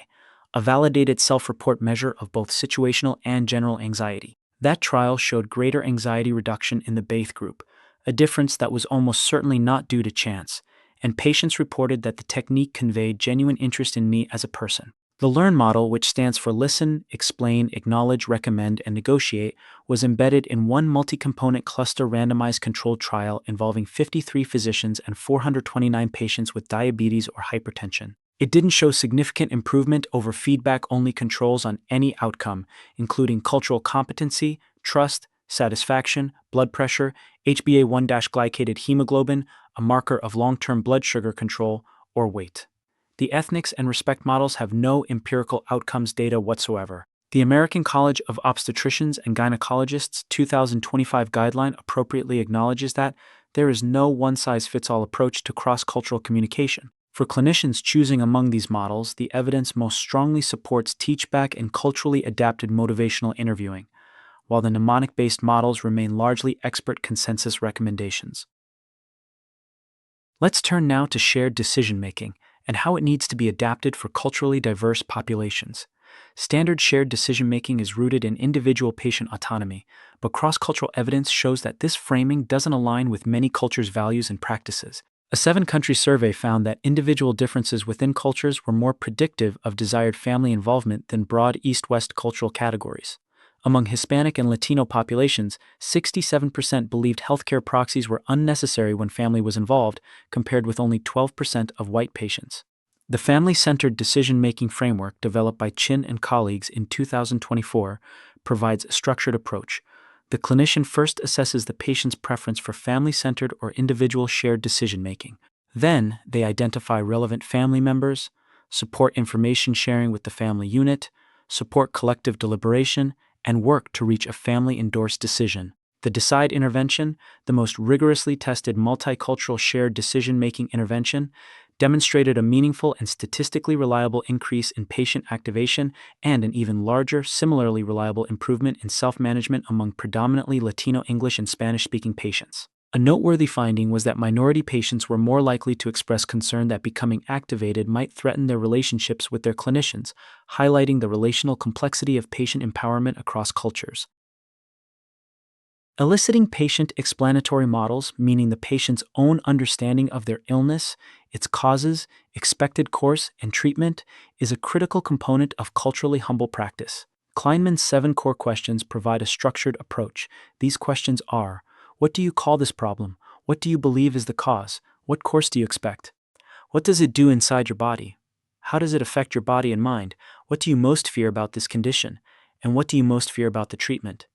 a validated self-report measure of both situational and general anxiety. That trial showed greater anxiety reduction in the BAITH group, a difference that was almost certainly not due to chance, and patients reported that the technique conveyed genuine interest in me as a person. The LEARN model, which stands for Listen, Explain, Acknowledge, Recommend, and Negotiate, was embedded in one multi-component cluster randomized controlled trial involving 53 physicians and 429 patients with diabetes or hypertension. It didn't show significant improvement over feedback-only controls on any outcome, including cultural competency, trust, satisfaction, blood pressure, HbA1-glycated hemoglobin, a marker of long-term blood sugar control, or weight. The ethnics and respect models have no empirical outcomes data whatsoever. The American College of Obstetricians and Gynecologists 2025 guideline appropriately acknowledges that there is no one-size-fits-all approach to cross-cultural communication. For clinicians choosing among these models, the evidence most strongly supports teachback and culturally adapted motivational interviewing, while the mnemonic-based models remain largely expert consensus recommendations. Let's turn now to shared decision-making and how it needs to be adapted for culturally diverse populations. Standard shared decision-making is rooted in individual patient autonomy, but cross-cultural evidence shows that this framing doesn't align with many cultures' values and practices. A 7-country survey found that individual differences within cultures were more predictive of desired family involvement than broad East-West cultural categories. Among Hispanic and Latino populations, 67% believed healthcare proxies were unnecessary when family was involved, compared with only 12% of white patients. The family-centered decision-making framework developed by Chin and colleagues in 2024 provides a structured approach. The clinician first assesses the patient's preference for family-centered or individual shared decision-making. Then, they identify relevant family members, support information sharing with the family unit, support collective deliberation, and work to reach a family-endorsed decision. The DECIDE intervention, the most rigorously tested multicultural shared decision-making intervention, demonstrated a meaningful and statistically reliable increase in patient activation and an even larger, similarly reliable improvement in self-management among predominantly Latino English and Spanish-speaking patients. A noteworthy finding was that minority patients were more likely to express concern that becoming activated might threaten their relationships with their clinicians, highlighting the relational complexity of patient empowerment across cultures. Eliciting patient explanatory models, meaning the patient's own understanding of their illness, its causes, expected course, and treatment, is a critical component of culturally humble practice. Kleinman's 7 core questions provide a structured approach. These questions are: what do you call this problem? What do you believe is the cause? What course do you expect? What does it do inside your body? How does it affect your body and mind? What do you most fear about this condition? And what do you most fear about the treatment?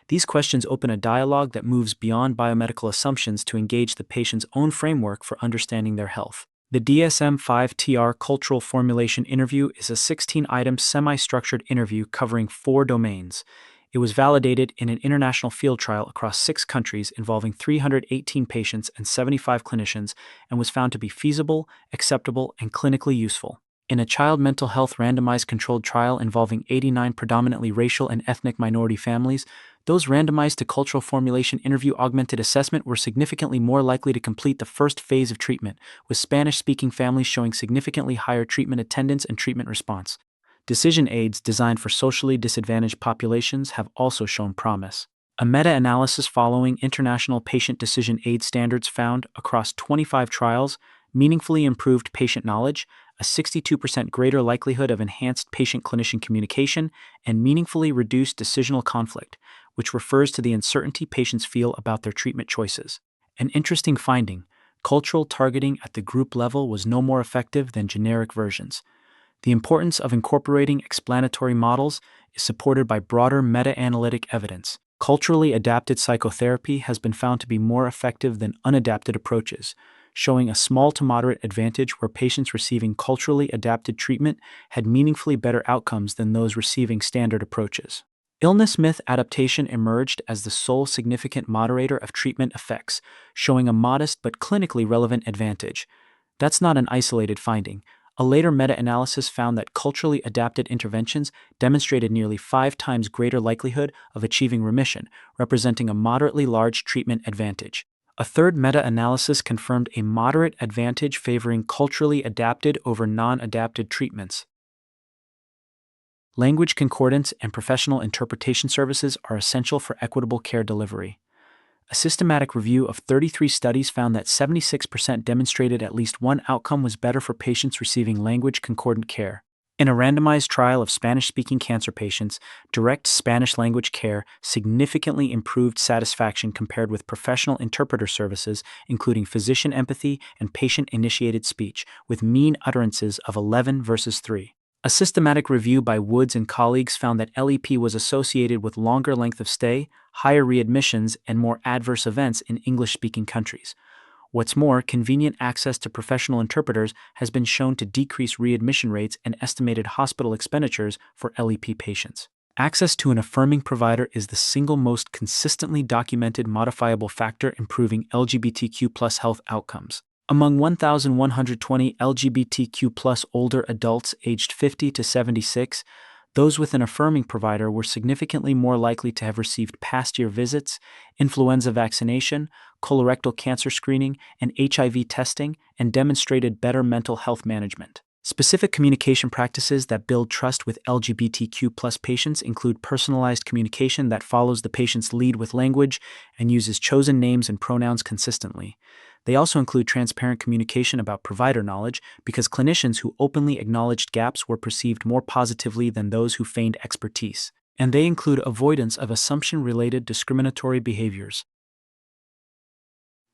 These questions open a dialogue that moves beyond biomedical assumptions to engage the patient's own framework for understanding their health. The DSM-5-TR Cultural Formulation Interview is a 16-item semi-structured interview covering 4 domains. It was validated in an international field trial across 6 countries involving 318 patients and 75 clinicians and was found to be feasible, acceptable, and clinically useful. In a child mental health randomized controlled trial involving 89 predominantly racial and ethnic minority families, those randomized to cultural formulation interview augmented assessment were significantly more likely to complete the first phase of treatment, with Spanish-speaking families showing significantly higher treatment attendance and treatment response. Decision aids designed for socially disadvantaged populations have also shown promise. A meta-analysis following international patient decision aid standards found, across 25 trials, meaningfully improved patient knowledge, a 62% greater likelihood of enhanced patient-clinician communication, and meaningfully reduced decisional conflict, which refers to the uncertainty patients feel about their treatment choices. An interesting finding: cultural targeting at the group level was no more effective than generic versions. The importance of incorporating explanatory models is supported by broader meta-analytic evidence. Culturally adapted psychotherapy has been found to be more effective than unadapted approaches, showing a small to moderate advantage where patients receiving culturally adapted treatment had meaningfully better outcomes than those receiving standard approaches. Illness myth adaptation emerged as the sole significant moderator of treatment effects, showing a modest but clinically relevant advantage. That's not an isolated finding. A later meta-analysis found that culturally adapted interventions demonstrated nearly 5 times greater likelihood of achieving remission, representing a moderately large treatment advantage. A third meta-analysis confirmed a moderate advantage favoring culturally adapted over non-adapted treatments. Language concordance and professional interpretation services are essential for equitable care delivery. A systematic review of 33 studies found that 76% demonstrated at least one outcome was better for patients receiving language concordant care. In a randomized trial of Spanish-speaking cancer patients, direct Spanish-language care significantly improved satisfaction compared with professional interpreter services, including physician empathy and patient-initiated speech, with mean utterances of 11 versus 3. A systematic review by Woods and colleagues found that LEP was associated with longer length of stay, higher readmissions, and more adverse events in English-speaking countries. What's more, convenient access to professional interpreters has been shown to decrease readmission rates and estimated hospital expenditures for LEP patients. Access to an affirming provider is the single most consistently documented modifiable factor improving LGBTQ+ health outcomes. Among 1,120 LGBTQ+ older adults aged 50 to 76, those with an affirming provider were significantly more likely to have received past year visits, influenza vaccination, colorectal cancer screening, and HIV testing, and demonstrated better mental health management. Specific communication practices that build trust with LGBTQ+ patients include personalized communication that follows the patient's lead with language and uses chosen names and pronouns consistently. They also include transparent communication about provider knowledge because clinicians who openly acknowledged gaps were perceived more positively than those who feigned expertise. And they include avoidance of assumption-related discriminatory behaviors.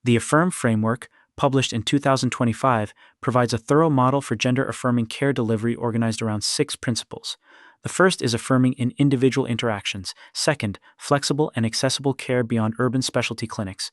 The Affirm framework, published in 2025, provides a thorough model for gender-affirming care delivery organized around 6 principles. The first is affirming in individual interactions. Second, flexible and accessible care beyond urban specialty clinics.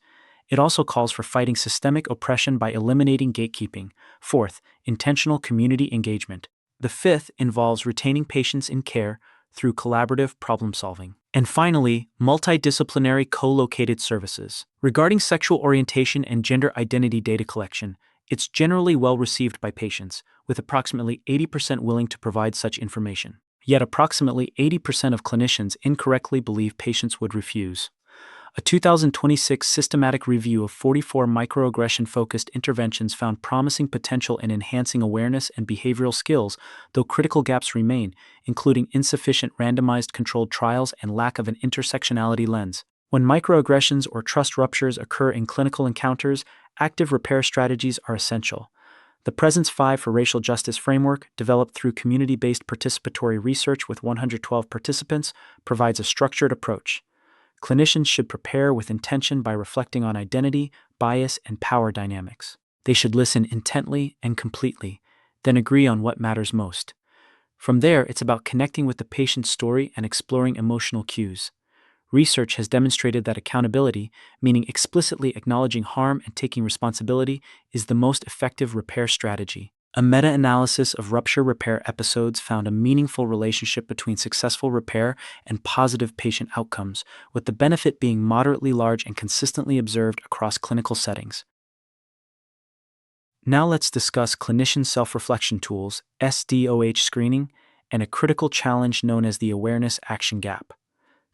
It also calls for fighting systemic oppression by eliminating gatekeeping. Fourth, intentional community engagement. The fifth involves retaining patients in care through collaborative problem solving. And finally, multidisciplinary co-located services. Regarding sexual orientation and gender identity data collection, it's generally well received by patients, with approximately 80% willing to provide such information. Yet approximately 80% of clinicians incorrectly believe patients would refuse. A 2026 systematic review of 44 microaggression-focused interventions found promising potential in enhancing awareness and behavioral skills, though critical gaps remain, including insufficient randomized controlled trials and lack of an intersectionality lens. When microaggressions or trust ruptures occur in clinical encounters, active repair strategies are essential. The Presence 5 for Racial Justice framework, developed through community-based participatory research with 112 participants, provides a structured approach. Clinicians should prepare with intention by reflecting on identity, bias, and power dynamics. They should listen intently and completely, then agree on what matters most. From there, it's about connecting with the patient's story and exploring emotional cues. Research has demonstrated that accountability, meaning explicitly acknowledging harm and taking responsibility, is the most effective repair strategy. A meta-analysis of rupture repair episodes found a meaningful relationship between successful repair and positive patient outcomes, with the benefit being moderately large and consistently observed across clinical settings. Now let's discuss clinician self-reflection tools, SDOH screening, and a critical challenge known as the awareness action gap.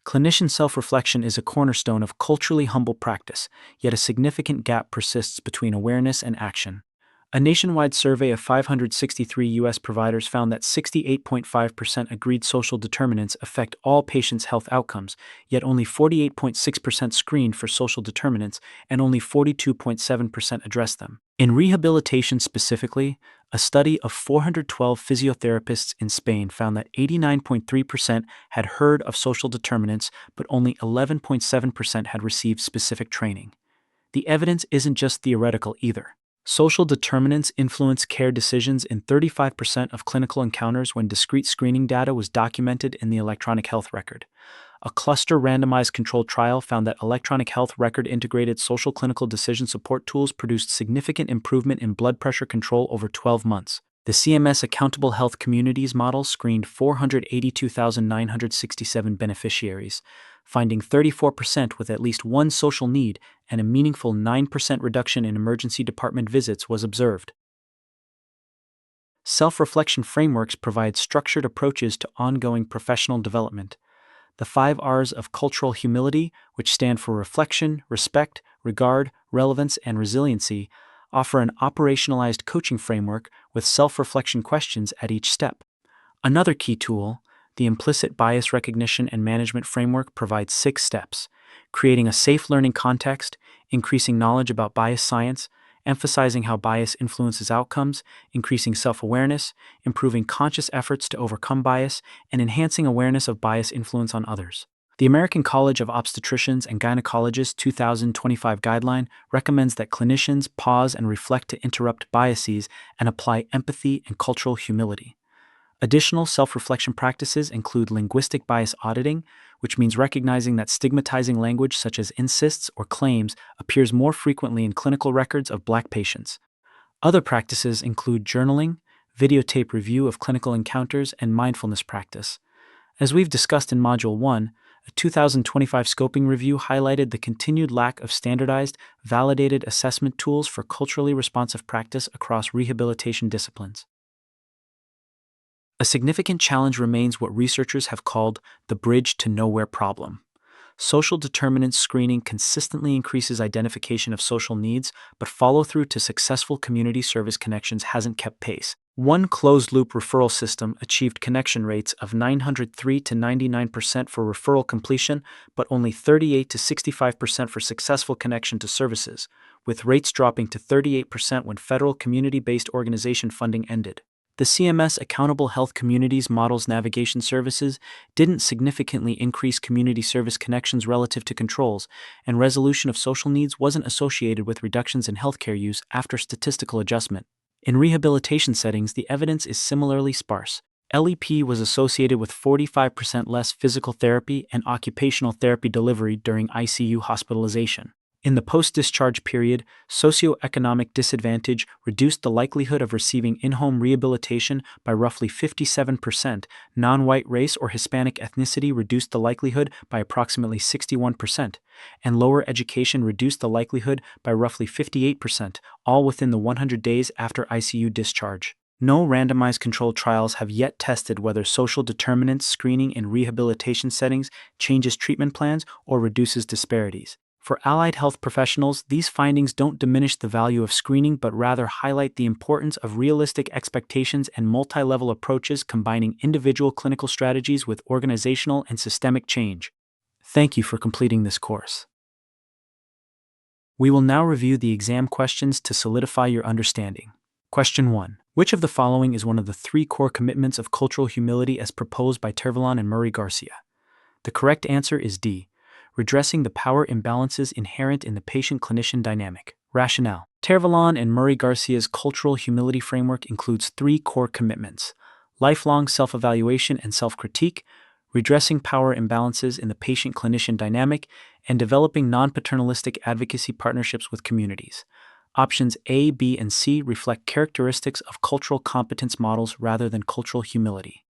Clinician self-reflection is a cornerstone of culturally humble practice, yet a significant gap persists between awareness and action. A nationwide survey of 563 U.S. providers found that 68.5% agreed social determinants affect all patients' health outcomes, yet only 48.6% screened for social determinants and only 42.7% addressed them. In rehabilitation specifically, a study of 412 physiotherapists in Spain found that 89.3% had heard of social determinants, but only 11.7% had received specific training. The evidence isn't just theoretical either. Social determinants influence care decisions in 35% of clinical encounters when discrete screening data was documented in the electronic health record. A cluster randomized controlled trial found that electronic health record integrated social clinical decision support tools produced significant improvement in blood pressure control over 12 months. The CMS Accountable Health Communities model screened 482,967 beneficiaries, finding 34% with at least one social need, and a meaningful 9% reduction in emergency department visits was observed. Self-reflection frameworks provide structured approaches to ongoing professional development. The 5 R's of cultural humility, which stand for reflection, respect, regard, relevance, and resiliency, offer an operationalized coaching framework with self-reflection questions at each step. Another key tool, the Implicit Bias Recognition and Management Framework, provides 6 steps: creating a safe learning context, increasing knowledge about bias science, emphasizing how bias influences outcomes, increasing self-awareness, improving conscious efforts to overcome bias, and enhancing awareness of bias influence on others. The American College of Obstetricians and Gynecologists 2025 guideline recommends that clinicians pause and reflect to interrupt biases and apply empathy and cultural humility. Additional self-reflection practices include linguistic bias auditing, which means recognizing that stigmatizing language such as insists or claims appears more frequently in clinical records of Black patients. Other practices include journaling, videotape review of clinical encounters, and mindfulness practice. As we've discussed in Module 1, a 2025 scoping review highlighted the continued lack of standardized, validated assessment tools for culturally responsive practice across rehabilitation disciplines. A significant challenge remains what researchers have called the bridge to nowhere problem. Social determinants screening consistently increases identification of social needs, but follow-through to successful community service connections hasn't kept pace. One closed-loop referral system achieved connection rates of 903 to 99% for referral completion, but only 38 to 65% for successful connection to services, with rates dropping to 38% when federal community-based organization funding ended. The CMS Accountable Health Communities Models Navigation Services didn't significantly increase community service connections relative to controls, and resolution of social needs wasn't associated with reductions in healthcare use after statistical adjustment. In rehabilitation settings, the evidence is similarly sparse. LEP was associated with 45% less physical therapy and occupational therapy delivery during ICU hospitalization. In the post-discharge period, socioeconomic disadvantage reduced the likelihood of receiving in-home rehabilitation by roughly 57%, non-white race or Hispanic ethnicity reduced the likelihood by approximately 61%, and lower education reduced the likelihood by roughly 58%, all within the 100 days after ICU discharge. No randomized controlled trials have yet tested whether social determinants screening in rehabilitation settings changes treatment plans or reduces disparities. For allied health professionals, these findings don't diminish the value of screening but rather highlight the importance of realistic expectations and multi-level approaches combining individual clinical strategies with organizational and systemic change. Thank you for completing this course. We will now review the exam questions to solidify your understanding. Question 1. Which of the following is one of the 3 core commitments of cultural humility as proposed by Tervalon and Murray-Garcia? The correct answer is D. Redressing the power imbalances inherent in the patient-clinician dynamic. Rationale. Tervalon and Murray-Garcia's cultural humility framework includes 3 core commitments: lifelong self-evaluation and self-critique, redressing power imbalances in the patient-clinician dynamic, and developing non-paternalistic advocacy partnerships with communities. Options A, B, and C reflect characteristics of cultural competence models rather than cultural humility.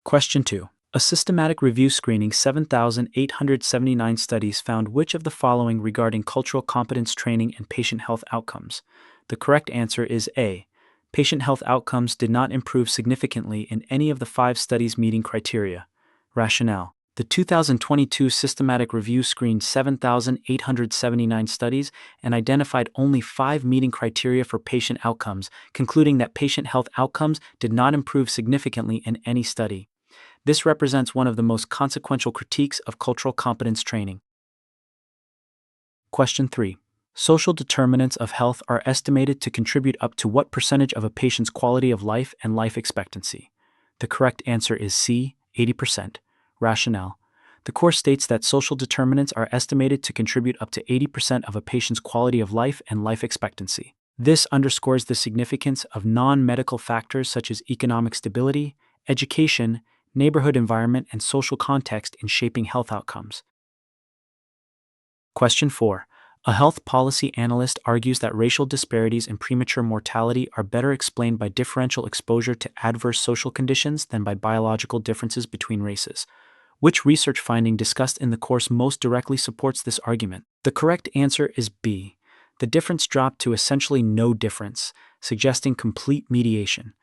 Question 2. A systematic review screening 7,879 studies found which of the following regarding cultural competence training and patient health outcomes? The correct answer is A. Patient health outcomes did not improve significantly in any of the 5 studies meeting criteria. Rationale. The 2022 systematic review screened 7,879 studies and identified only 5 meeting criteria for patient outcomes, concluding that patient health outcomes did not improve significantly in any study. This represents one of the most consequential critiques of cultural competence training. Question 3. Social determinants of health are estimated to contribute up to what percentage of a patient's quality of life and life expectancy? The correct answer is C, 80%. Rationale. The course states that social determinants are estimated to contribute up to 80% of a patient's quality of life and life expectancy. This underscores the significance of non-medical factors such as economic stability, education, neighborhood environment, and social context in shaping health outcomes. Question 4. A health policy analyst argues that racial disparities in premature mortality are better explained by differential exposure to adverse social conditions than by biological differences between races. Which research finding discussed in the course most directly supports this argument? The correct answer is B. The difference dropped to essentially no difference, suggesting complete mediation.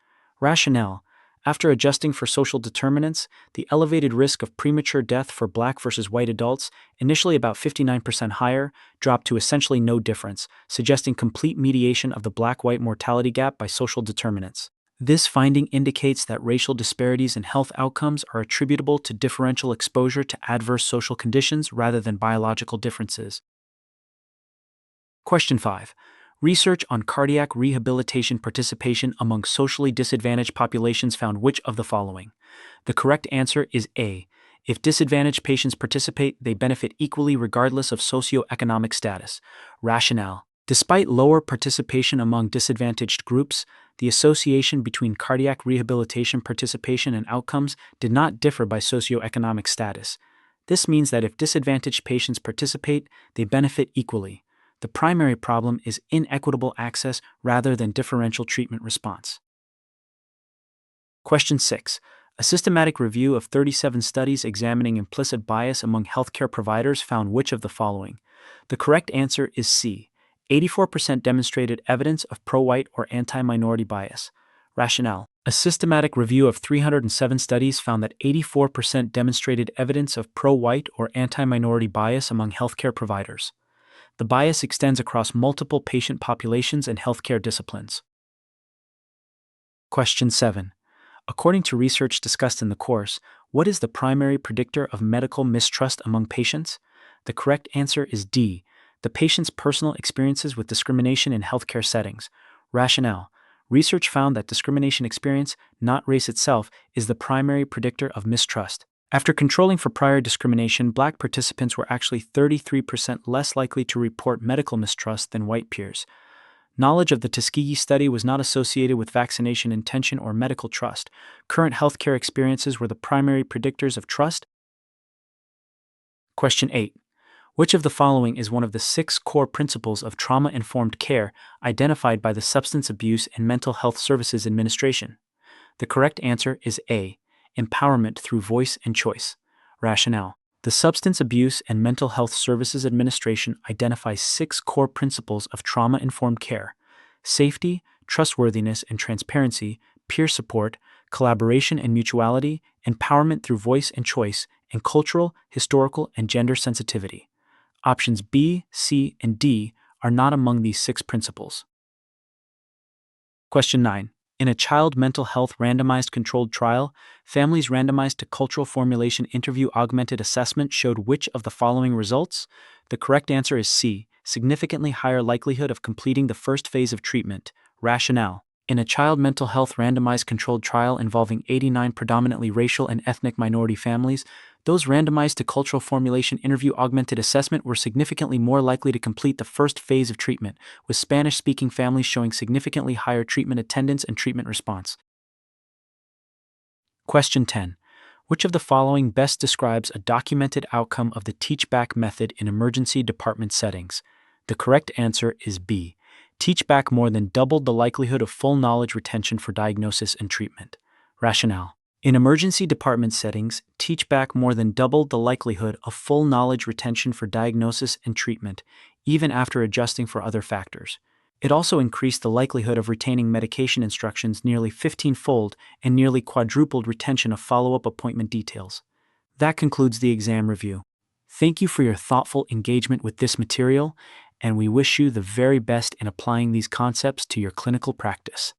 Rationale. After adjusting for social determinants, the elevated risk of premature death for Black versus white adults, initially about 59% higher, dropped to essentially no difference, suggesting complete mediation of the Black-white mortality gap by social determinants. This finding indicates that racial disparities in health outcomes are attributable to differential exposure to adverse social conditions rather than biological differences. Question 5. Research on cardiac rehabilitation participation among socially disadvantaged populations found which of the following? The correct answer is A. If disadvantaged patients participate, they benefit equally regardless of socioeconomic status. Rationale. Despite lower participation among disadvantaged groups, the association between cardiac rehabilitation participation and outcomes did not differ by socioeconomic status. This means that if disadvantaged patients participate, they benefit equally. The primary problem is inequitable access rather than differential treatment response. Question 6. A systematic review of 37 studies examining implicit bias among healthcare providers found which of the following? The correct answer is C. 84% demonstrated evidence of pro-white or anti-minority bias. Rationale. A systematic review of 307 studies found that 84% demonstrated evidence of pro-white or anti-minority bias among healthcare providers. The bias extends across multiple patient populations and healthcare disciplines. Question 7. According to research discussed in the course, what is the primary predictor of medical mistrust among patients? The correct answer is D. The patient's personal experiences with discrimination in healthcare settings. Rationale. Research found that discrimination experience, not race itself, is the primary predictor of mistrust. After controlling for prior discrimination, Black participants were actually 33% less likely to report medical mistrust than white peers. Knowledge of the Tuskegee study was not associated with vaccination intention or medical trust. Current healthcare experiences were the primary predictors of trust. Question 8. Which of the following is one of the 6 core principles of trauma-informed care identified by the Substance Abuse and Mental Health Services Administration? The correct answer is A. Empowerment through voice and choice. Rationale. The Substance Abuse and Mental Health Services Administration identifies 6 core principles of trauma-informed care: safety, trustworthiness and transparency, peer support, collaboration and mutuality, empowerment through voice and choice, and cultural, historical, and gender sensitivity. Options B, C, and D are not among these 6 principles. Question 9. In a child mental health randomized controlled trial, families randomized to cultural formulation interview augmented assessment showed which of the following results? The correct answer is C. Significantly higher likelihood of completing the first phase of treatment. Rationale. In a child mental health randomized controlled trial involving 89 predominantly racial and ethnic minority families, those randomized to cultural formulation interview augmented assessment were significantly more likely to complete the first phase of treatment, with Spanish-speaking families showing significantly higher treatment attendance and treatment response. Question 10. Which of the following best describes a documented outcome of the teach-back method in emergency department settings? The correct answer is B. Teach-back more than doubled the likelihood of full knowledge retention for diagnosis and treatment. Rationale. In emergency department settings, teach-back more than doubled the likelihood of full knowledge retention for diagnosis and treatment, even after adjusting for other factors. It also increased the likelihood of retaining medication instructions nearly 15-fold and nearly quadrupled retention of follow-up appointment details. That concludes the exam review. Thank you for your thoughtful engagement with this material, and we wish you the very best in applying these concepts to your clinical practice.